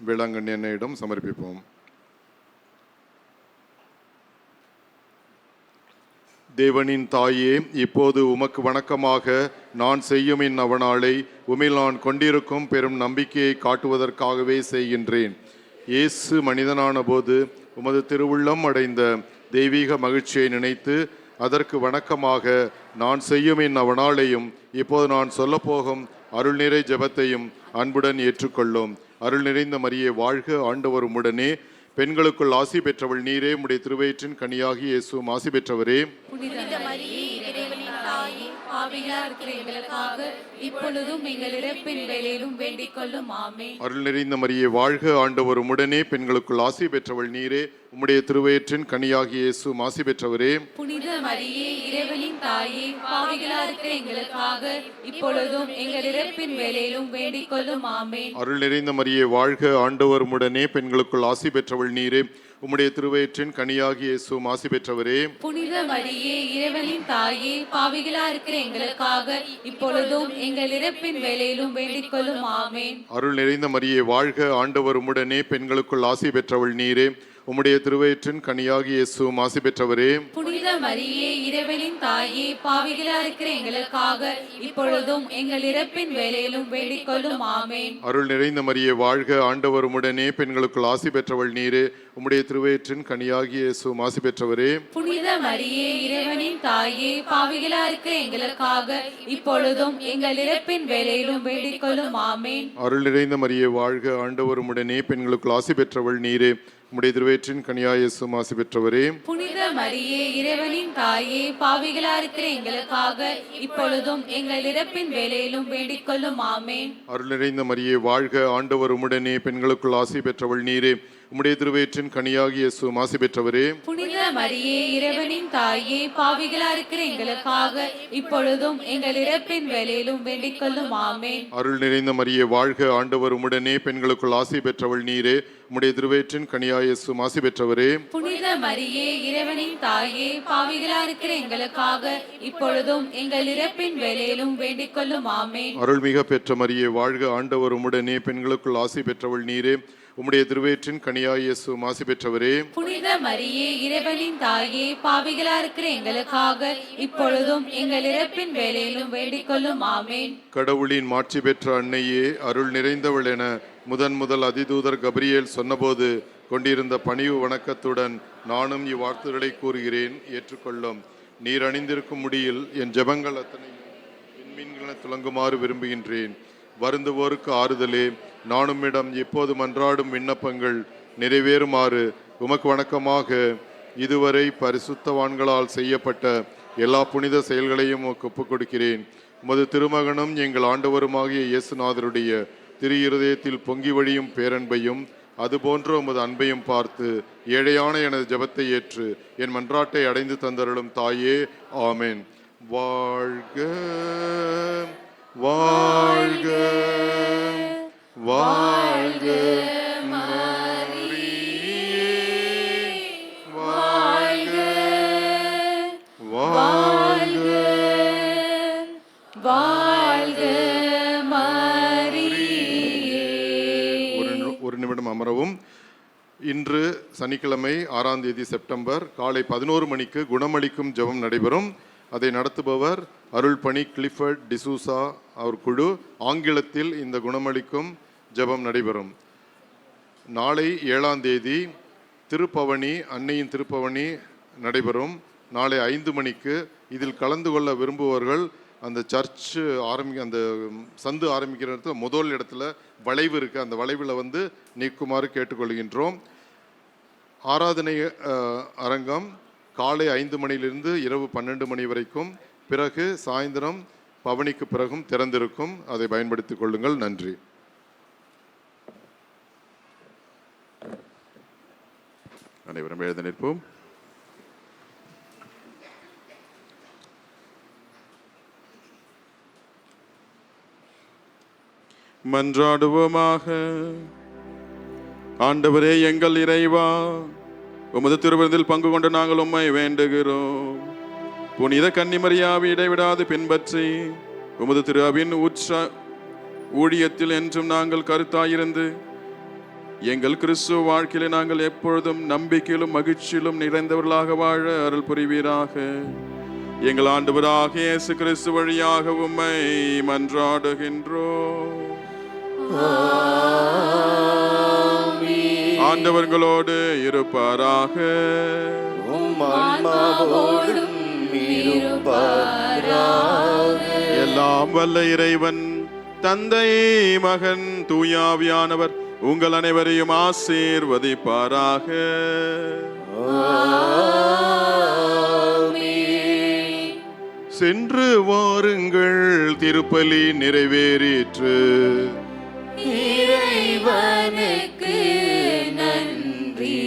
வேளாங்கண்ணி அன்னையிடம் சமர்ப்பிப்போம். தேவனின் தாயே, இப்போது உமக்கு வணக்கமாக நான் செய்யும் இந்நவநாளை உம்மில் நான் கொண்டிருக்கும் பெரும் நம்பிக்கையை காட்டுவதற்காகவே செய்கின்றேன். இயேசு மனிதனான போது உமது திருவுள்ளம் அடைந்த தெய்வீக மகிழ்ச்சியை நினைத்து அதற்கு வணக்கமாக நான் செய்யும் இந்நவநாளையும் இப்போது நான் சொல்லப்போகும் அருள் நிறை ஜெபத்தையும் அன்புடன் ஏற்றுக்கொள்ளும். அருள் நிறைந்த மரியே வாழ்க, ஆண்டவர் உம்முடனே, பெண்களுக்குள் ஆசி பெற்றவள் நீரே, உம்முடைய திருவயிற்றின் கனியாகி இயேசுவும் ஆசி பெற்றவரே. புனித மரியே, இறைவனின் தாயே, பாவிகளா இருக்கிற எங்களுக்காக இப்பொழுதும் எங்கள் இறப்பின் வேளையிலும் வேண்டிக் கொள்ளும். ஆமென். அருள் நிறைந்த மரியே வாழ்க, ஆண்டவர் உம்முடனே, பெண்களுக்குள் ஆசி பெற்றவள் நீரே, உம்முடைய திருவயிற்றின் கனியாகி இயேசுவும் ஆசி பெற்றவரே. புனித மரியே, இறைவனின் தாயே, பாவிகளா இருக்கிற எங்களுக்காக இப்பொழுதும் எங்கள் இறப்பின் வேளையிலும் வேண்டிக் கொள்ளும். ஆமென். அருள் நிறைந்த மரியே வாழ்க, ஆண்டவர் உம்முடனே, பெண்களுக்குள் ஆசி பெற்றவள் நீரே, உம்முடைய திருவயிற்றின் கனியாகி இயேசுவும் ஆசி பெற்றவரே. புனித மரியே, இறைவனின் தாயே, பாவிகளா இருக்கிற எங்களுக்காக இப்பொழுதும் எங்கள் இறப்பின் வேளையிலும் வேண்டிக் கொள்ளும். ஆமென். அருள் நிறைந்த மரியே வாழ்க, ஆண்டவர் உம்முடனே, பெண்களுக்குள் ஆசி பெற்றவள் நீரே, உம்முடைய திருவயிற்றின் கனியாகி இயேசுவும் ஆசி பெற்றவரே. புனித மரியே, இறைவனின் தாயே, பாவிகளா இருக்கிற எங்களுக்காக இப்பொழுதும் எங்கள் இறப்பின் வேளையிலும் வேண்டிக் கொள்ளும். ஆமென். அருள் நிறைந்த மரியே வாழ்க, ஆண்டவர் உம்முடனே, பெண்களுக்குள் ஆசி பெற்றவள் நீரே, உம்முடைய திருவயிற்றின் கனியாகி இயேசுவும் ஆசி பெற்றவரே. புனித மரியே, இறைவனின் தாயே, பாவிகளா இருக்கிற எங்களுக்காக இப்பொழுதும் எங்கள் இறப்பின் வேளையிலும் வேண்டிக் கொள்ளும். ஆமென். அருள் நிறைந்த மரியே வாழ்க, ஆண்டவர் உம்முடனே, பெண்களுக்குள் ஆசி பெற்றவள் நீரே, உம்முடைய திருவயிற்றின் கனியாகி இயேசுவும் ஆசி பெற்றவரே. புனித மரியே, இறைவனின் தாயே, பாவிகளா இருக்கிற எங்களுக்காக இப்பொழுதும் எங்கள் இறப்பின் வேளையிலும் வேண்டிக் கொள்ளும். ஆமென். அருள் நிறைந்த மரியே வாழ்க, ஆண்டவர் உம்முடனே, பெண்களுக்குள் ஆசி பெற்றவள் நீரே, உம்முடைய திருவயிற்றின் கனியாகி இயேசுவும் ஆசி பெற்றவரே. புனித மரியே, இறைவனின் தாயே, பாவிகளா இருக்கிற எங்களுக்காக இப்பொழுதும் எங்கள் இறப்பின் வேளையிலும் வேண்டிக் கொள்ளும். ஆமென். அருள் நிறைந்த மரியே வாழ்க, ஆண்டவர் உம்முடனே, பெண்களுக்குள் ஆசி பெற்றவள் நீரே, உம்முடைய திருவயிற்றின் கனியாகி இயேசுவும் ஆசி பெற்றவரே. புனித மரியே, இறைவனின் தாயே, பாவிகளா இருக்கிற எங்களுக்காக இப்பொழுதும் எங்கள் இறப்பின் வேளையிலும் வேண்டிக் கொள்ளும். ஆமென். அருள்மிக பெற்ற மரியே வாழ்க, ஆண்டவர் உம்முடனே, பெண்களுக்குள் ஆசி பெற்றவள் நீரே, உம்முடைய திருவயிற்றின் கனியாய் இயேசு ஆசி பெற்றவரே. புனித மரியே இறைவனின் தாயே, பாவிகளா இருக்கிற எங்களுக்காக இப்பொழுதும் எங்கள் இறப்பின் வேளையிலும் வேண்டிக் கொள்ளும். ஆமேன். கடவுளின் மாட்சி பெற்ற அன்னையே, அருள் நிறைந்தவள் என முதல் அதிதூதர் கபிரியேல் சொன்னபோது கொண்டிருந்த பணிவு வணக்கத்துடன் நானும் இவ்வார்த்தைகளை கூறுகிறேன், ஏற்றுக்கொள்ளும். நீர் அணிந்திருக்கும் முடியில் என் ஜெபங்கள் அத்தனை விண்மீன்களென துலங்குமாறு விரும்புகின்றேன். வருந்துவோருக்கு ஆறுதலே, நானும்மிடம் இப்போது மன்றாடும் விண்ணப்பங்கள் நிறைவேறுமாறு உமக்கு வணக்கமாக இதுவரை பரிசுத்தவான்களால் செய்யப்பட்ட எல்லா புனித செயல்களையும் உமக்கு ஒப்புக் கொடுக்கிறேன். உமது திருமகனும் எங்கள் ஆண்டவருமாகிய இயேசுநாதருடைய திரு இருதயத்தில் பொங்கி வழியும் பேரன்பையும் அதுபோன்ற உமது அன்பையும் பார்த்து ஏழையான எனது ஜெபத்தை ஏற்று என் மன்றாட்டை அடைந்து தந்தருளும் தாயே. ஆமென். வாழ்க வாழ்க வாழ்க மரியே, வாழ்க வாழ்க வாழ்க மரியே. ஒரு நிமிடம் அமரவும். இன்று சனிக்கிழமை 6ஆம் தேதி செப்டம்பர் காலை 11 மணிக்கு குணமளிக்கும் ஜெபம் நடைபெறும். அதை நடத்துபவர் அருள்பணி கிளிஃபர்ட் டிசூசா அவர் குழு. ஆங்கிலத்தில் இந்த குணமளிக்கும் ஜெபம் நடைபெறும். நாளை 7ஆம் தேதி திருப்பவனி, அன்னையின் திருப்பவனி நடைபெறும். நாளை 5 மணிக்கு. இதில் கலந்து கொள்ள விரும்புபவர்கள் அந்த சர்ச் அந்த சந்து ஆரம்பிக்கிற இடத்துல முதல் இடத்துல வளைவு இருக்குது, அந்த வளைவில் வந்து நீக்குமாறு கேட்டுக்கொள்கின்றோம். ஆராதனை அரங்கம் காலை 5 மணியிலிருந்து இரவு 12 மணி வரைக்கும், பிறகு சாயந்தரம் பவனிக்கு பிறகும் திறந்திருக்கும். அதை பயன்படுத்திக் கொள்ளுங்கள். நன்றி. அனைவரும் எழுந்து நிற்போம். மன்றாடுவோமாக. ஆண்டவரே எங்கள் இறைவா, உமது திருவிருந்தில் பங்கு கொண்டு நாங்கள் உம்மை வேண்டுகிறோம். புனித கன்னிமரியாவை இடைவிடாது பின்பற்றி உமது திரு அபின் ஊழியத்தில் என்றும் நாங்கள் கருத்தாயிருந்து எங்கள் கிறிஸ்துவ வாழ்க்கையில நாங்கள் எப்பொழுதும் நம்பிக்கையிலும் மகிழ்ச்சியிலும் நிறைந்தவர்களாக வாழ அருள் புரிவீராக. எங்கள் ஆண்டவராகிய இயேசு கிறிஸ்து வழியாக உம்மை மன்றாடுகின்றோம். ஆண்டவர்களோடு இருப்பாராக. எல்லாம் வல்ல இறைவன் தந்தை, மகன், தூயாவியானவர் உங்கள் அனைவரையும் ஆசீர்வதிப்பாராக. சென்று வாருங்கள், திருப்பலி நிறைவேறிற்று. இறைவனுக்கு நன்றி.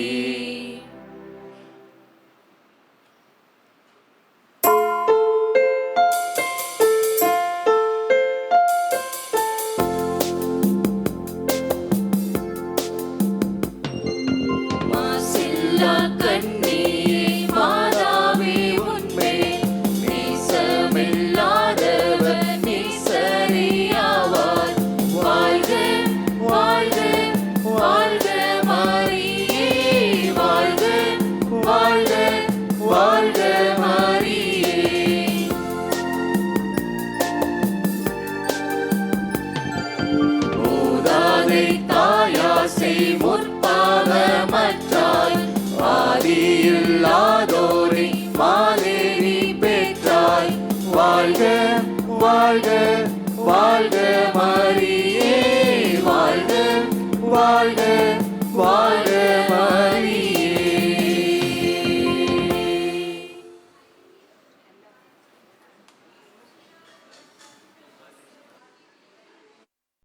மாசில்லா கண்ணியே மாதாவே உன்மே நேசமில்லாதவர் நேசரியாவார். வாழ்க வாழ்க வாழ்க மரியே, வாழ்க வாழ்க வாழ்க மரியே. மூதாதை தாயாசை முற்பாவமற்றாய், ஆதியில்லாதோரை மாதேவி பெற்றாய். வாழ்க வாழ்க வாழ்க மரியே, வாழ்க வாழ்க